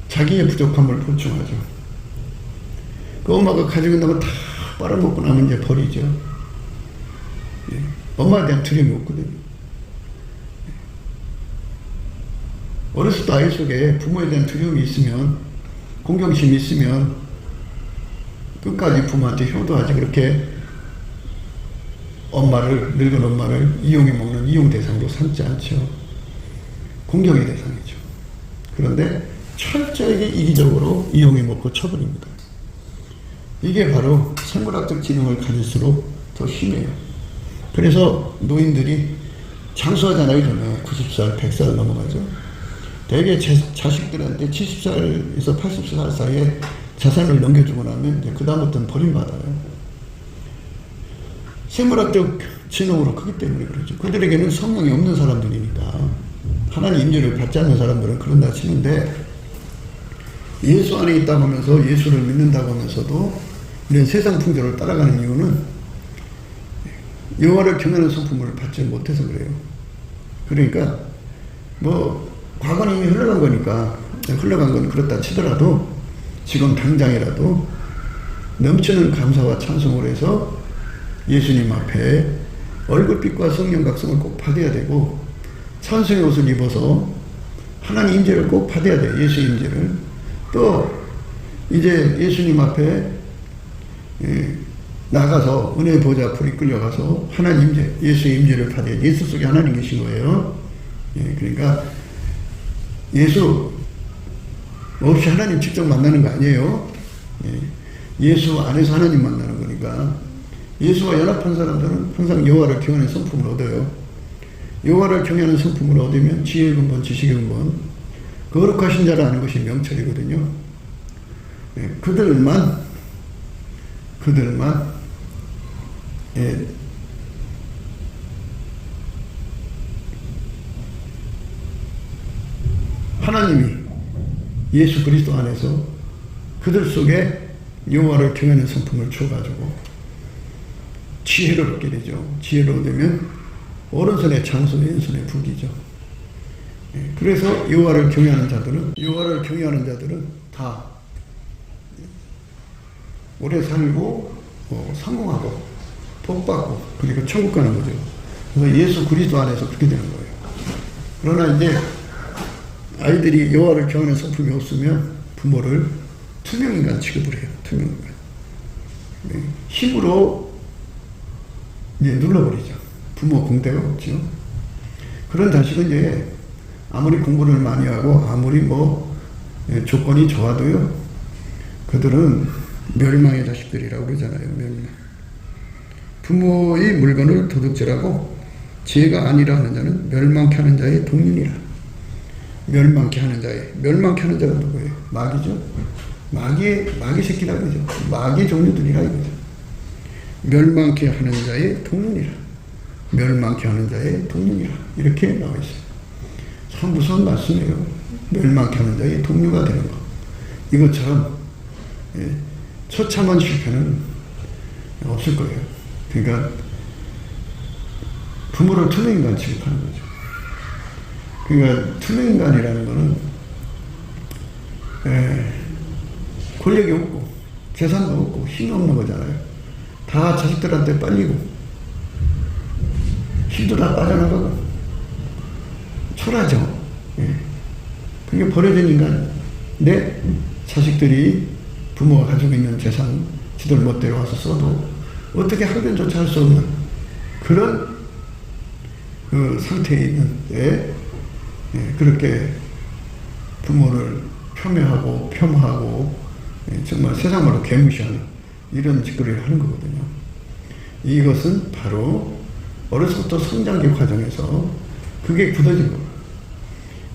자기의 부족함을 보충하죠. 그 엄마가 가지고 있는 거 다 빨아먹고 나면 이제 버리죠. 예. 엄마에 대한 두려움이 없거든요. 어렸을 때 아이 속에 부모에 대한 두려움이 있으면, 공경심이 있으면 끝까지 부모한테 효도하지, 그렇게 늙은 엄마를 이용해 먹는 이용 대상으로 삼지 않죠. 공경의 대상이죠. 그런데 철저하게 이기적으로 이용해 먹고 쳐버립니다. 이게 바로 생물학적 지능을 가질수록 더 심해요. 그래서 노인들이 장수하잖아요. 저는 90살, 100살 넘어가죠. 대개 자식들한테 70살에서 80살 사이에 자산을 넘겨주고 나면 이제 그다음부터는 버림받아요. 생물학적 지능으로 크기 때문에 그러죠. 그들에게는 성령이 없는 사람들이니까, 하나님 임재를 받지 않는 사람들은 그런다 치는데, 예수 안에 있다고 하면서 예수를 믿는다고 하면서도 이런 세상 풍조를 따라가는 이유는 여호와를 경외하는 성품을 받지 못해서 그래요. 그러니까 과거는 이미 흘러간 거니까, 흘러간 건 그렇다 치더라도 지금 당장이라도 넘치는 감사와 찬송을 해서 예수님 앞에 얼굴빛과 성령 각성을 꼭 받아야 되고, 찬송의 옷을 입어서 하나님 임재를 꼭 받아야 돼요. 예수 임재를. 또 이제 예수님 앞에 나가서 은혜의 보좌 불이 끌려가서 하나님 임재, 예수의 임재를 받아야, 예수 속에 하나님 계신 거예요. 그러니까 예수 없이 하나님 직접 만나는 거 아니에요. 예수 안에서 하나님 만나는 거니까, 예수와 연합한 사람들은 항상 여호와를 경외하는 성품을 얻어요. 여호와를 경외하는 성품을 얻으면 지혜의 근본, 지식의 근본, 거룩하신 자를 아는 것이 명철이거든요. 그들만 하나님이 예수 그리스도 안에서 그들 속에 여호와를 경외하는 성품을 줘가지고 지혜를 얻게 되죠. 지혜를 얻으면 오른손에 장수, 왼손에 북이죠. 그래서 여호와를 경외하는 자들은 다 오래 살고 성공하고 복받고 그리고 천국 가는 거죠. 그래서 예수 그리스도 안에서 그렇게 되는 거예요. 그러나 이제 아이들이 여호와를 경외하는 성품이 없으면 부모를 투명인간 취급을 해요. 투명인간. 힘으로 이제 눌러버리죠. 부모 공대가 없죠. 그런 자식은 이제 아무리 공부를 많이 하고 아무리 조건이 좋아도요, 그들은 멸망의 자식들이라고 그러잖아요. 멸망. 부모의 물건을 도둑질하고 지혜가 아니라 하는 자는 멸망케 하는 자의 동린이라. 멸망케 하는 자가 누구예요? 마귀죠. 마귀 새끼라 그러죠. 마귀 종류들이라 이거죠. 멸망케 하는 자의 동륜이라. 멸망케 하는 자의 동륜이라. 이렇게 나와 있어요. 참 무서운 말씀이에요. 멸망케 하는 자의 동료가 되는 것. 이것처럼 처참한 실패는 없을 거예요. 그러니까 부모를 투명인간 취급하는 거죠. 그러니까 투명인간이라는 거는 권력이 없고 재산도 없고 힘이 없는 거잖아요. 다 자식들한테 빨리고 힘도 다 빠져나가고 초라하죠. 그게 버려진 인간. 내 자식들이 부모가 가지고 있는 재산 지들 멋대로 와서 써도 어떻게 항변조차 할 수 없는 그런 그 상태에 있는데, 그렇게 부모를 폄하하고 정말 세상으로 개무시하는 이런 짓거리를 하는 거거든요. 이것은 바로 어려서부터 성장기 과정에서 그게 굳어진 거예요.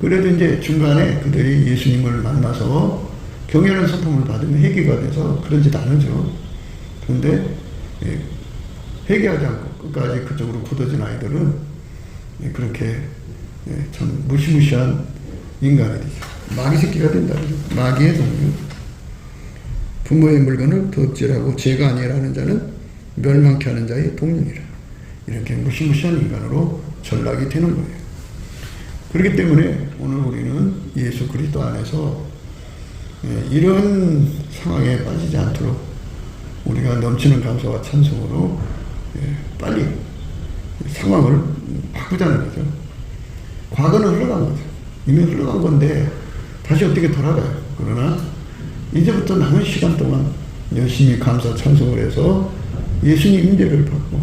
그래도 이제 중간에 그들이 예수님을 만나서 경외하는 성품을 받으면 회개가 돼서 그런 짓 안 하죠. 그런데 회개하지 않고 끝까지 그쪽으로 굳어진 아이들은 그렇게 참 무시무시한 인간이 되죠. 마귀 새끼가 된다. 마귀의 동료. 부모의 물건을 덕질하고 죄가 아니라는 자는 멸망케 하는 자의 동료니라. 이렇게 무시무시한 인간으로 전락이 되는 거예요. 그렇기 때문에 오늘 우리는 예수 그리스도 안에서 이런 상황에 빠지지 않도록 우리가 넘치는 감사와 찬송으로 빨리 상황을 바꾸자는 거죠. 과거는 흘러간 거죠. 이미 흘러간 건데 다시 어떻게 돌아가요. 그러나 이제부터 남은 시간 동안 열심히 감사 찬송을 해서 예수님 임재를 받고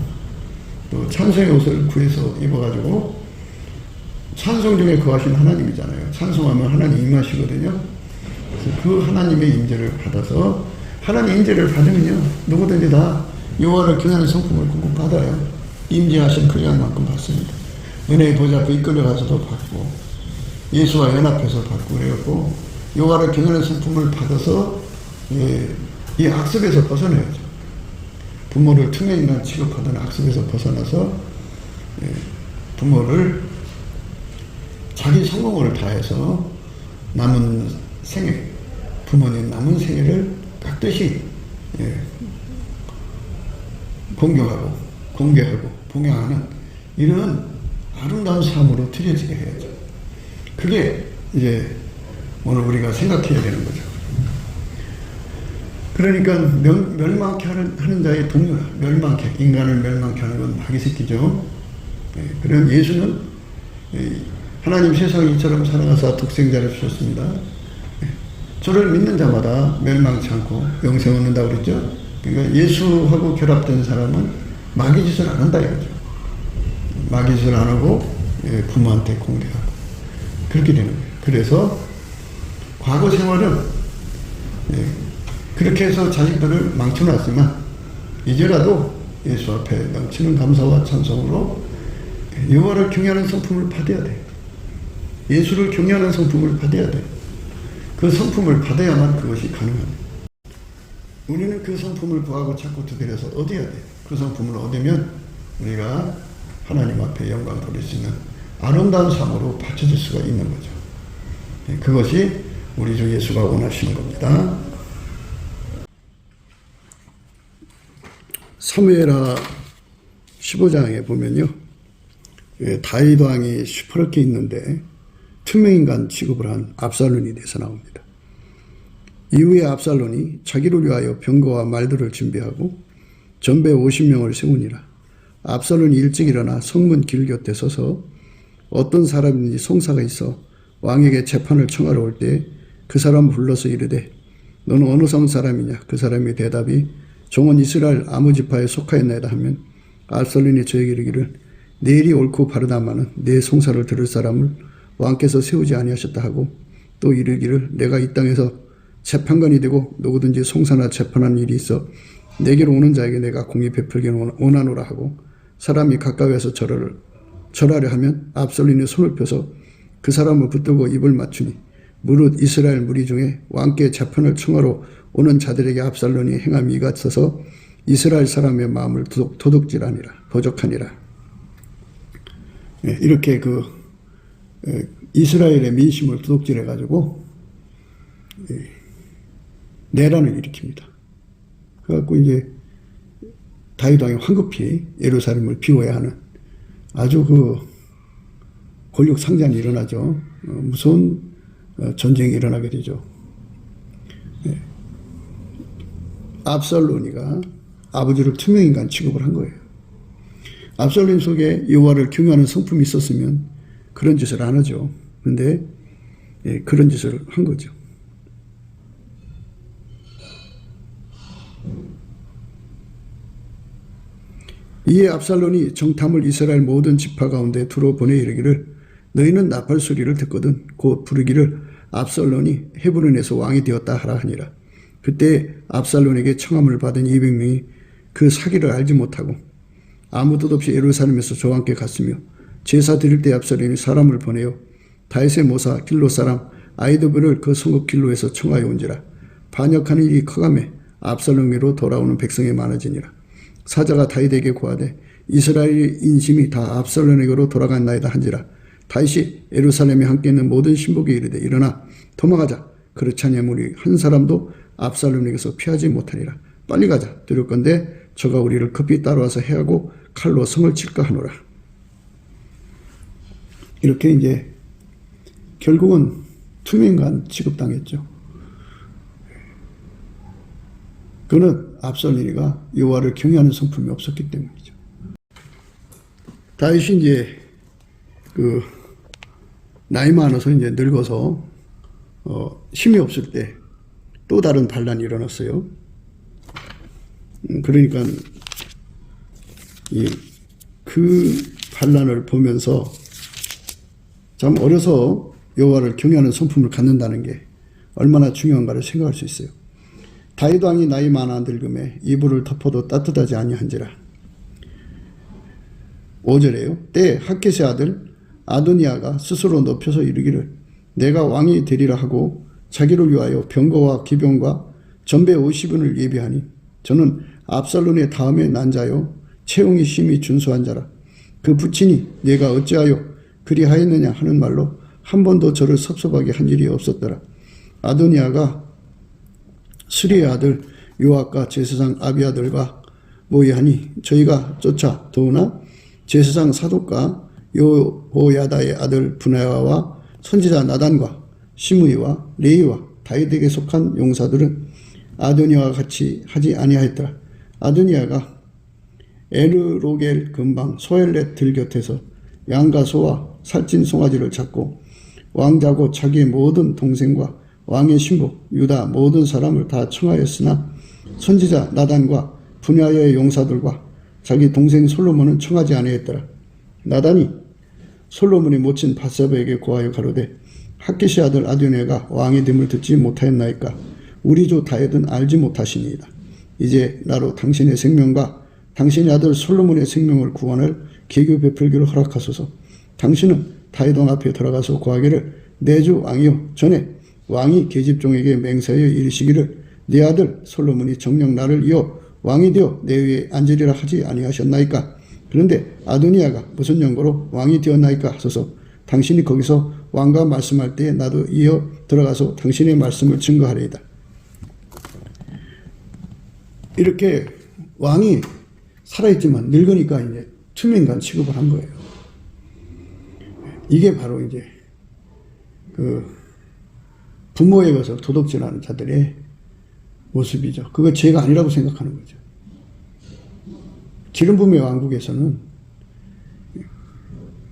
또 찬송의 옷을 구해서 입어가지고 찬송 중에 거하신 하나님이잖아요. 찬송하면 하나님 임하시거든요. 그래서 그 하나님의 임재를 받아서 하나님 임재를 받으면요 누구든지 다 여호와를 경외하는 성품을 꼭 받아요. 임재하신 그 양만큼 받습니다. 은혜의 보좌 앞에 이끌려가서도 받고 예수와 연합해서 받고 그래갖고 여호와를 경외하는 성품을 받아서 이 악습에서 벗어나야죠. 부모를 투명인간 취급하던 악습에서 벗어나서 부모를 자기 성공을 다해서 남은 생애, 부모님 남은 생애를 깍듯이 공경하고 공개하고 봉양하는 이런 아름다운 삶으로 들여지게 해야죠. 그게 이제 오늘 우리가 생각해야 되는 거죠. 그러니까 멸망케 하는 자의 동료라. 멸망케, 인간을 멸망케 하는 건 마귀 새끼죠. 그런 예수는 하나님 세상을 이처럼 사랑하사 독생자를 주셨습니다. 저를 믿는 자마다 멸망치 않고 영생 얻는다고 그랬죠. 그러니까 예수하고 결합된 사람은 마귀 짓을 안 한다 이거죠. 마귀 짓을 안 하고 부모한테 공개하고 그렇게 되는 거예요. 그래서 과거 생활은 그렇게 해서 자식들을 망쳐놨지만 이제라도 예수 앞에 넘치는 감사와 찬송으로 여호와를 경외하는 성품을 받아야 돼. 예수를 경외하는 성품을 받아야 돼. 그 성품을 받아야만 그것이 가능합니다. 우리는 그 성품을 구하고 찾고 두드려서 얻어야 돼. 그 성품을 얻으면 우리가 하나님 앞에 영광 돌릴 수 있는 아름다운 삶으로 바쳐질 수가 있는 거죠. 그것이 우리 주 예수가 원하시는 겁니다. 사무엘하 15장에 보면요. 다윗 왕이 시퍼렇게 있는데 투명인간 취급을 한 압살론이 돼서 나옵니다. 이후에 압살론이 자기를 위하여 병거와 말들을 준비하고 전배 50명을 세우니라. 압살론이 일찍 일어나 성문 길 곁에 서서 어떤 사람인지 송사가 있어 왕에게 재판을 청하러 올 때 그 사람 불러서 이르되 너는 어느 성 사람이냐? 그 사람의 대답이 종은 이스라엘 아무 지파에 속하였나이다 하면 압살론이 저에게 이르기를 내일이 옳고 바르다마는 내 송사를 들을 사람을 왕께서 세우지 아니하셨다 하고 또 이르기를 내가 이 땅에서 재판관이 되고 누구든지 송사나 재판한 일이 있어 내게로 오는 자에게 내가 공의 베풀기를 원하노라 하고 사람이 가까이에서 절하려 하면 압살론이 손을 펴서 그 사람을 붙들고 입을 맞추니 무릇 이스라엘 무리 중에 왕께 재판을 청하러 오는 자들에게 압살론이 행함이 이같아서 이스라엘 사람의 마음을 도둑질하니라 버적하니라. 이렇게 이스라엘의 민심을 도둑질해 가지고 내란을 일으킵니다. 그래갖고 이제 다윗 왕이 황급히 예루살렘을 비워야 하는 아주 권력 상잔이 일어나죠. 무서운 전쟁이 일어나게 되죠. 압살론이가 아버지를 투명인간 취급을 한 거예요. 압살론 속에 여호와를 경외하는 성품이 있었으면 그런 짓을 안 하죠. 그런데 그런 짓을 한 거죠. 이에 압살론이 정탐을 이스라엘 모든 지파 가운데 두루 보내 이르기를 너희는 나팔 소리를 듣거든 곧 부르기를 압살론이 헤브론에서 왕이 되었다 하라 하니라. 그때 압살론에게 청함을 받은 200명이 그 사기를 알지 못하고 아무 뜻 없이 예루살렘에서 저와 함께 갔으며 제사 드릴 때 압살론이 사람을 보내어 다윗의 모사 길로 사람 아히도벨을 그 성읍 길로에서 청하여 온지라. 반역하는 일이 커가매 압살롬으로 돌아오는 백성이 많아지니라. 사자가 다윗에게 고하되 이스라엘의 인심이 다 압살롬에게로 돌아갔나이다 한지라. 다윗이 예루살렘에 함께 있는 모든 신복에 이르되 일어나 도망하자. 그렇지 아니하면 우리 한 사람도 압살롬에게서 피하지 못하리라. 빨리 가자. 두렵건대 저가 우리를 급히 따라와서 해하고 칼로 성을 칠까 하노라. 이렇게 이제 결국은 투명간 취급당했죠. 그는 압살롬이가 여호와를 경외하는 성품이 없었기 때문이죠. 다윗이 이제 나이 많아서 이제 늙어서 힘이 없을 때 또 다른 반란이 일어났어요. 그러니까 그 반란을 보면서 참 어려서 여호와를 경외하는 성품을 갖는다는 게 얼마나 중요한가를 생각할 수 있어요. 다윗 왕이 나이 많아 늙음에 이불을 덮어도 따뜻하지 아니한지라. 5절에요. 때 학겟의 아들 아도니아가 스스로 높여서 이르기를 내가 왕이 되리라 하고 자기를 위하여 병거와 기병과 전배 50원을 예비하니 저는 압살롬의 다음에 난 자요 채용이 심히 준수한 자라. 그 부친이 내가 어찌하여 그리하였느냐 하는 말로 한 번도 저를 섭섭하게 한 일이 없었더라. 아도니아가 스리의 아들 요압과 제사장 아비아들과 모의하니 저희가 쫓아 더우나 제사장 사독과 여호야다의 아들 분하야와 선지자 나단과 시므이와 레이와 다윗에게 속한 용사들은 아도니아와 같이 하지 아니하였더라. 아도니아가 에르로겔 근방 소엘렛 들 곁에서 양과 소와 살찐 송아지를 잡고 왕자고 자기의 모든 동생과 왕의 신부 유다 모든 사람을 다 청하였으나 선지자 나단과 분야의 용사들과 자기 동생 솔로몬은 청하지 아니했더라. 나단이 솔로몬이 모친 밧세바에게 고하여 가로되 학겟의 아들 아도니아가 왕이 됨을 듣지 못하였나이까. 우리 주 다윗은 알지 못하시니이다. 이제 나로 당신의 생명과 당신의 아들 솔로몬의 생명을 구원할 계교 베풀기를 허락하소서. 당신은 다윗 왕 앞에 들어가서 고하기를 내 주 왕이여 전에 왕이 계집종에게 맹세하여 이르시기를 네 아들 솔로몬이 정녕 나를 이어 왕이 되어 내 위에 앉으리라 하지 아니하셨나이까. 그런데 아도니아가 무슨 연고로 왕이 되었나이까 하소서. 당신이 거기서 왕과 말씀할 때에 나도 이어 들어가서 당신의 말씀을 증거하리이다. 이렇게 왕이 살아있지만 늙으니까 이제 투명간 취급을 한 거예요. 이게 바로 이제 부모의 것을 도둑질하는 자들의 모습이죠. 그거 죄가 아니라고 생각하는 거죠. 기름 부음의 왕국에서는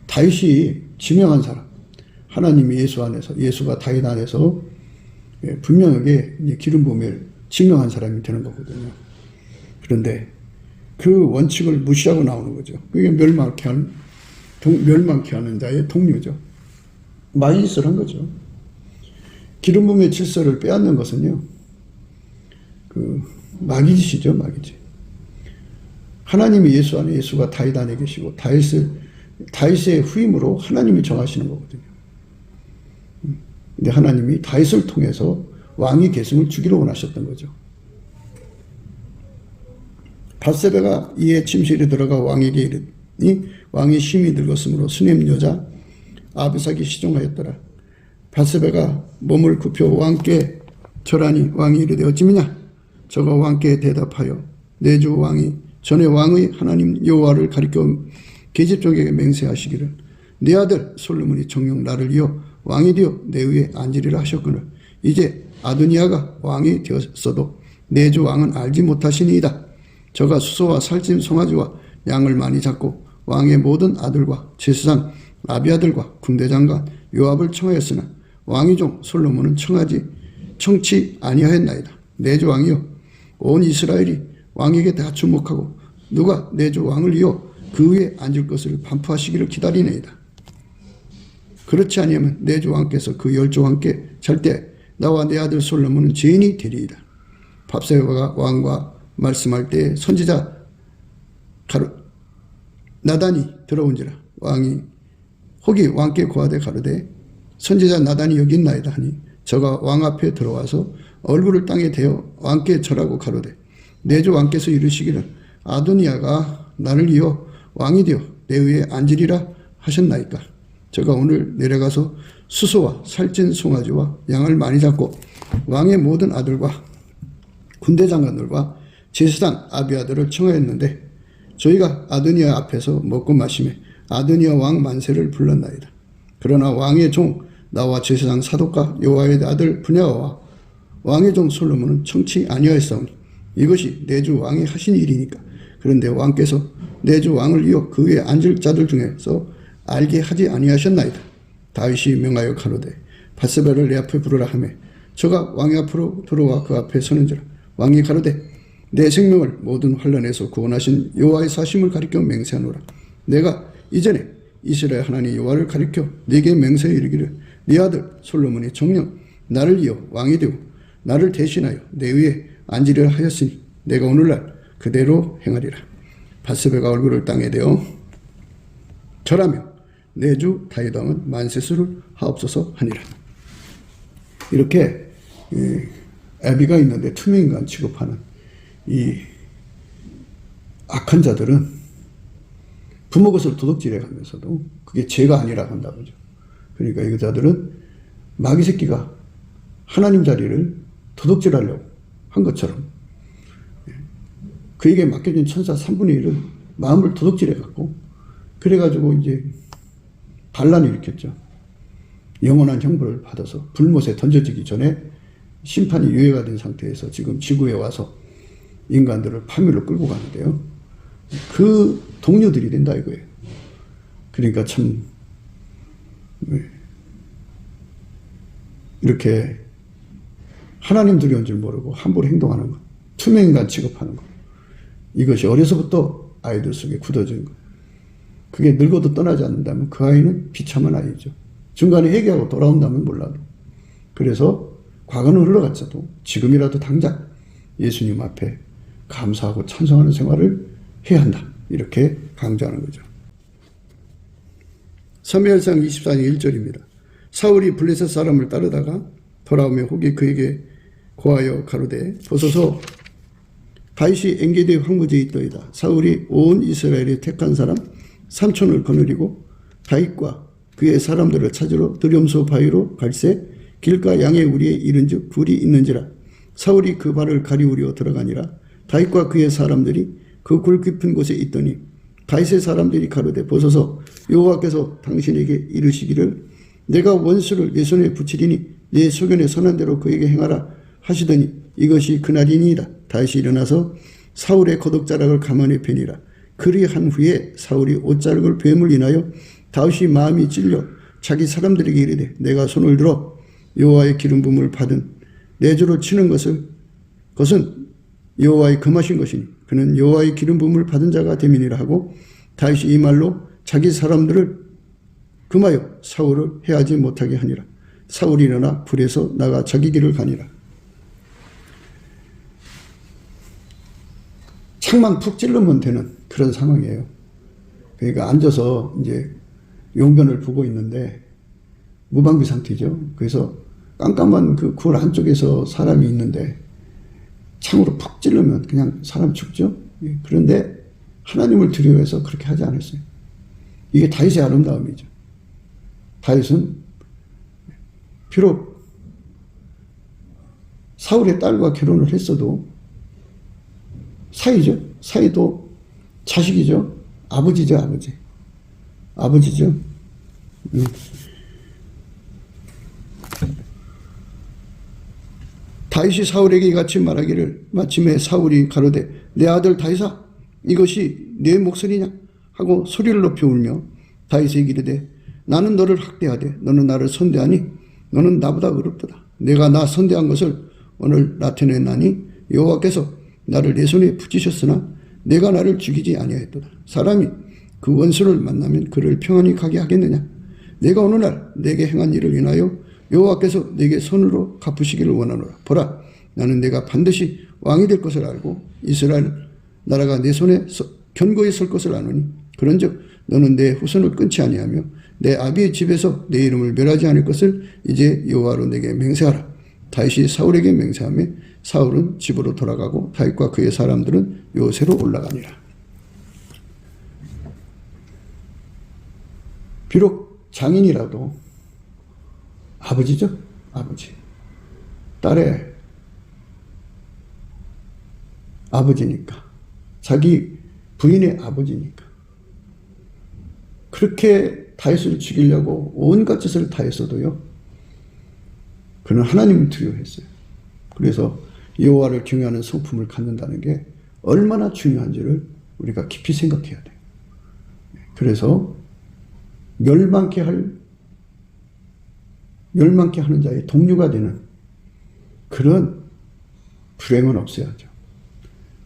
다윗이 지명한 사람, 하나님이 예수 안에서, 예수가 다윗 안에서 분명하게 이제 기름 부음을 지명한 사람이 되는 거거든요. 그런데 그 원칙을 무시하고 나오는 거죠. 그게 멸망케 하는 자의 동료죠. 마이스를 한 거죠. 기름 부음의 질서를 빼앗는 것은요, 마귀짓이죠, 마귀짓. 하나님이 예수 안에, 예수가 다윗 안에 계시고 다윗의 후임으로 하나님이 정하시는 거거든요. 근데 하나님이 다윗을 통해서 왕의 계승을 주기로 원하셨던 거죠. 밧세바가 이에 침실에 들어가 왕에게 이르니 왕이 심히 늙었으므로 수냄 여자 아비삭이 시종하였더라. 밧세바가 몸을 굽혀 왕께 절하니 왕이 이르되 어찌미냐. 저가 왕께 대답하여 내 주 왕이 전에 왕의 하나님 여호와를 가리켜 계집종에게 맹세하시기를 내 아들 솔로몬이 정녕 나를 이어 왕이 되어 내 위에 앉으리라 하셨거늘 이제 아도니아가 왕이 되었어도 내 주 왕은 알지 못하시니이다. 저가 수소와 살찐 송아지와 양을 많이 잡고 왕의 모든 아들과 제사장 아비아들과 군대장관 요압을 청하였으나 왕의 종 솔로몬은 청치 아니하였나이다. 내 주 왕이여 온 이스라엘이 왕에게 다 주목하고 누가 내 주 왕을 이어 그 위에 앉을 것을 반포하시기를 기다리네이다. 그렇지 아니하면 내 주 왕께서 그 열조와 함께 잘 때 나와 내 아들 솔로몬은 죄인이 되리이다. 밧세바가 왕과 말씀할 때 선지자 나단이 들어온지라 왕이 혹이 왕께 고하되 가로되 선지자 나단이 여기 있나이다 하니 저가 왕 앞에 들어와서 얼굴을 땅에 대어 왕께 절하고 가로되 내 주 왕께서 이르시기를 아도니아가 나를 이어 왕이 되어 내 위에 앉으리라 하셨나이까. 저가 오늘 내려가서 수소와 살찐 송아지와 양을 많이 잡고 왕의 모든 아들과 군대 장관들과 제사장 아비아들을 청하였는데 저희가 아도니아 앞에서 먹고 마시매 아도니아 왕 만세를 불렀나이다. 그러나 왕의 종 나와 제사장 사독과 여호와의 아들 분야와 왕의 종 솔로몬은 청치 아니하였사오니 이것이 내 주 왕이 하신 일이니까. 그런데 왕께서 내 주 왕을 이어 그 위에 앉을 자들 중에서 알게 하지 아니하셨나이다. 다윗이 명하여 가로되 밧세바를 내 앞에 부르라 하며 저가 왕의 앞으로 들어와 그 앞에 서는지라. 왕이 가로되 내 생명을 모든 환난에서 구원하신 여호와의 사심을 가리켜 맹세하노라. 내가 이전에 이스라엘 하나님 여호와를 가리켜 네게 맹세하여 이르기를 네 아들 솔로몬이 정녕 나를 이어 왕이 되고 나를 대신하여 내 위에 앉으려 하였으니 내가 오늘날 그대로 행하리라. 밧세바가 얼굴을 땅에 대어 절하며 내 주 다윗 왕은 만세수를 하옵소서 하니라. 이렇게 아비가 있는데 투명인간 취급하는 이 악한 자들은 부모 것을 도둑질해 가면서도 그게 죄가 아니라고 한다고 하죠. 그러니까 이 자들은 마귀 새끼가 하나님 자리를 도둑질하려고 한 것처럼 그에게 맡겨진 천사 3분의 1은 마음을 도둑질해 갖고 그래가지고 이제 반란을 일으켰죠. 영원한 형벌을 받아서 불못에 던져지기 전에 심판이 유예가 된 상태에서 지금 지구에 와서 인간들을 파멸로 끌고 가는데요. 그 동료들이 된다 이거예요. 그러니까 참 이렇게 하나님 두려운 줄 모르고 함부로 행동하는 것, 투명인간 취급하는 것, 이것이 어려서부터 아이들 속에 굳어진 것. 그게 늙어도 떠나지 않는다면 그 아이는 비참한 아이죠. 중간에 회개하고 돌아온다면 몰라도. 그래서 과거는 흘러갔어도 지금이라도 당장 예수님 앞에 감사하고 찬송하는 생활을 해야 한다. 이렇게 강조하는 거죠. 사무엘상 24장 1절입니다. 사울이 블레셋 사람을 따르다가 돌아오며 혹이 그에게 고하여 가로되 보소서 다윗이 엔게디 황무지에 있더이다. 사울이 온 이스라엘이 택한 사람 3천을 거느리고 다윗과 그의 사람들을 찾으러 드림소 바위로 갈새 길가 양의 우리에 이른즉 굴이 있는지라. 사울이 그 발을 가리우려 들어가니라. 다윗과 그의 사람들이 그 굴 깊은 곳에 있더니 다윗의 사람들이 가로되 보소서 여호와께서 당신에게 이르시기를 내가 원수를 내 손에 붙이리니 내 소견에 선한 대로 그에게 행하라 하시더니 이것이 그날이니이다. 다윗이 일어나서 사울의 거독자락을 가만히 베니라. 그리한 후에 사울이 옷자락을 뱀을 인하여 다윗이 마음이 찔려 자기 사람들에게 이르되 내가 손을 들어 여호와의 기름 부음을 받은 내 주로 치는 것은 여호와의 금하신 것이니 그는 여호와의 기름 부음을 받은 자가 됨이니라 하고 다윗이 이 말로 자기 사람들을 금하여 사울을 해하지 못하게 하니라. 사울이 일어나 불에서 나가 자기 길을 가니라. 창만 푹 찔르면 되는 그런 상황이에요. 그러니까 앉아서 이제 용변을 보고 있는데 무방비 상태죠. 그래서 깜깜한 그 굴 안쪽에서 사람이 있는데 창으로 푹 찔르면 그냥 사람 죽죠. 그런데 하나님을 두려워해서 그렇게 하지 않았어요. 이게 다윗의 아름다움이죠. 다윗은 비록 사울의 딸과 결혼을 했어도 사이죠. 사이도 자식이죠. 아버지죠. 아버지죠. 다윗이 사울에게 이같이 말하기를 마침에 사울이 가로되 내 아들 다윗아 이것이 내 목소리냐 하고 소리를 높여 울며 다윗에게 이르되 나는 너를 학대하되 너는 나를 선대하니 너는 나보다 어렵도다. 내가 나 선대한 것을 오늘 나타내나니 여호와께서 나를 내 손에 붙이셨으나 내가 나를 죽이지 아니하였도다. 사람이 그 원수를 만나면 그를 평안히 가게 하겠느냐. 내가 오늘날 내게 행한 일을 인하여 여호와께서 내게 손으로 갚으시기를 원하노라. 보라 나는 내가 반드시 왕이 될 것을 알고 이스라엘 나라가 내 손에 견고히 설 것을 아노니 그런즉 너는 내 후손을 끊지 아니하며 내 아비의 집에서 내 이름을 멸하지 않을 것을 이제 여호와로 내게 맹세하라. 다윗이 사울에게 맹세하며 사울은 집으로 돌아가고 다윗과 그의 사람들은 요새로 올라가니라. 비록 장인이라도 아버지죠. 아버지. 딸의 아버지니까. 자기 부인의 아버지니까. 그렇게 다윗을 죽이려고 온갖 짓을 다 했어도요. 그는 하나님을 두려워했어요. 그래서 여호와를 경외하는 성품을 갖는다는 게 얼마나 중요한지를 우리가 깊이 생각해야 돼요. 그래서 멸망케 하는 자의 동료가 되는 그런 불행은 없어야죠.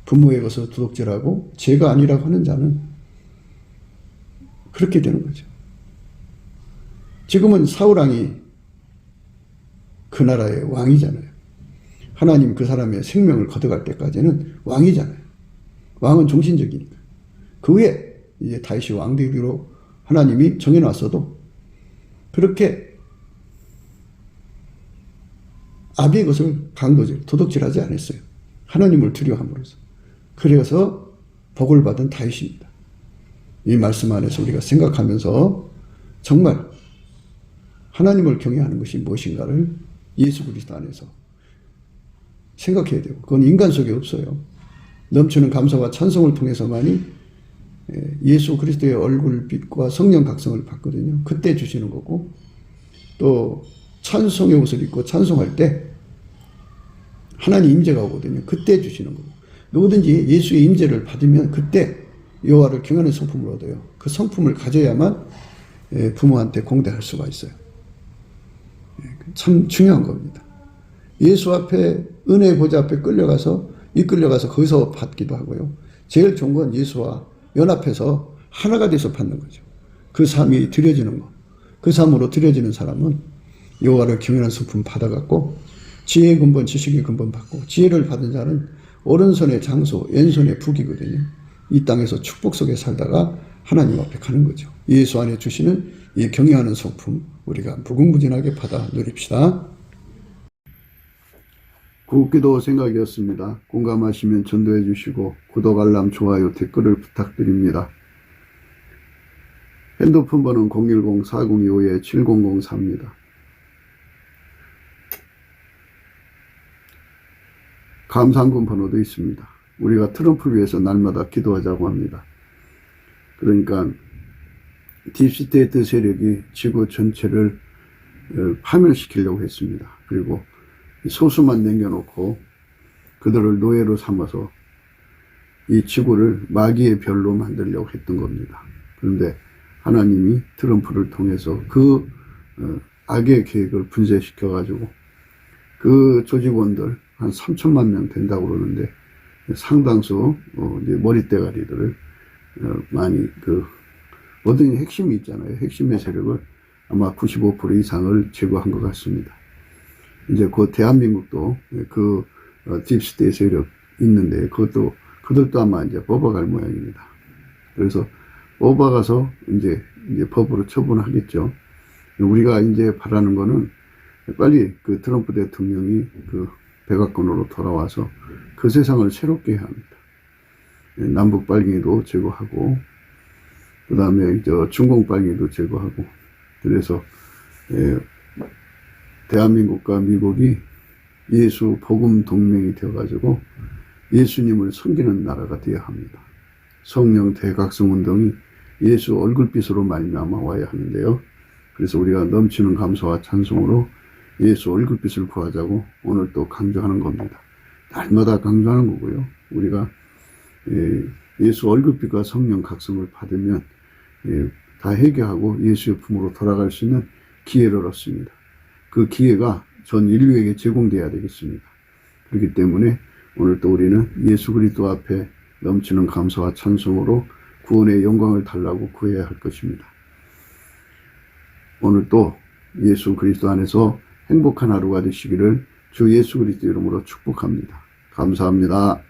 부모의 것을 도둑질하고 죄가 아니라고 하는 자는 그렇게 되는 거죠. 지금은 사울왕이 그 나라의 왕이잖아요. 하나님 그 사람의 생명을 거둬갈 때까지는 왕이잖아요. 왕은 종신적이니까. 그 후에 이제 다윗이 왕되기로 하나님이 정해놨어도 그렇게 아비의 것을 강도질, 도둑질하지 않았어요. 하나님을 두려워함으로써. 그래서 복을 받은 다윗입니다. 이 말씀 안에서 우리가 생각하면서 정말 하나님을 경외하는 것이 무엇인가를 예수 그리스도 안에서 생각해야 되고, 그건 인간 속에 없어요. 넘치는 감사와 찬송을 통해서만이 예수 그리스도의 얼굴빛과 성령 각성을 받거든요. 그때 주시는 거고, 또 찬송의 옷을 입고 찬송할 때 하나님 임재가 오거든요. 그때 주시는 거고, 누구든지 예수의 임재를 받으면 그때 여호와를 경외하는 성품을 얻어요. 그 성품을 가져야만 부모한테 공대할 수가 있어요. 참 중요한 겁니다. 예수 앞에, 은혜의 보좌 앞에 이끌려가서 거기서 받기도 하고요. 제일 좋은 건 예수와 연합해서 하나가 돼서 받는 거죠. 그 삶이 드려지는 거. 그 삶으로 드려지는 사람은 여호와를 경외하는 성품 받아갖고 지혜의 근본, 지식의 근본 받고, 지혜를 받은 자는 오른손의 장소, 왼손의 북이거든요. 이 땅에서 축복 속에 살다가 하나님 앞에 가는 거죠. 예수 안에 주시는 이 경외하는 성품 우리가 무궁무진하게 받아 누립시다. 굿기도 생각이었습니다. 공감하시면 전도해 주시고 구독, 알람, 좋아요, 댓글을 부탁드립니다. 핸드폰 번호는 010-4025-7004입니다. 감사한금 번호도 있습니다. 우리가 트럼프를 위해서 날마다 기도하자고 합니다. 그러니까 딥스테이트 세력이 지구 전체를 파멸시키려고 했습니다. 그리고 소수만 남겨놓고 그들을 노예로 삼아서 이 지구를 마귀의 별로 만들려고 했던 겁니다. 그런데 하나님이 트럼프를 통해서 그 악의 계획을 분쇄시켜가지고 그 조직원들 한 3천만 명 된다고 그러는데 상당수 이제 머리대가리들을 많이 어떤 핵심이 있잖아요. 핵심의 세력을 아마 95% 이상을 제거한 것 같습니다. 이제 그 대한민국도 그 딥스테이 세력 있는데 그들도 아마 이제 뽑아갈 모양입니다. 그래서 뽑아가서 이제 법으로 처분하겠죠. 우리가 이제 바라는 거는 빨리 그 트럼프 대통령이 그 백악관으로 돌아와서 그 세상을 새롭게 해야 합니다. 남북 빨갱이도 제거하고, 그 다음에 중공 빨갱이도 제거하고, 그래서 대한민국과 미국이 예수 복음 동맹이 되어가지고 예수님을 섬기는 나라가 되어야 합니다. 성령 대각성 운동이 예수 얼굴빛으로 말미암아 와야 하는데요. 그래서 우리가 넘치는 감사와 찬송으로 예수 얼굴빛을 구하자고 오늘 또 강조하는 겁니다. 날마다 강조하는 거고요. 우리가 예수 얼굴빛과 성령 각성을 받으면 다 해결하고 예수의 품으로 돌아갈 수 있는 기회를 얻습니다. 그 기회가 전 인류에게 제공돼야 되겠습니다. 그렇기 때문에 오늘 또 우리는 예수 그리스도 앞에 넘치는 감사와 찬송으로 구원의 영광을 달라고 구해야 할 것입니다. 오늘 또 예수 그리스도 안에서 행복한 하루가 되시기를 주 예수 그리스도 이름으로 축복합니다. 감사합니다.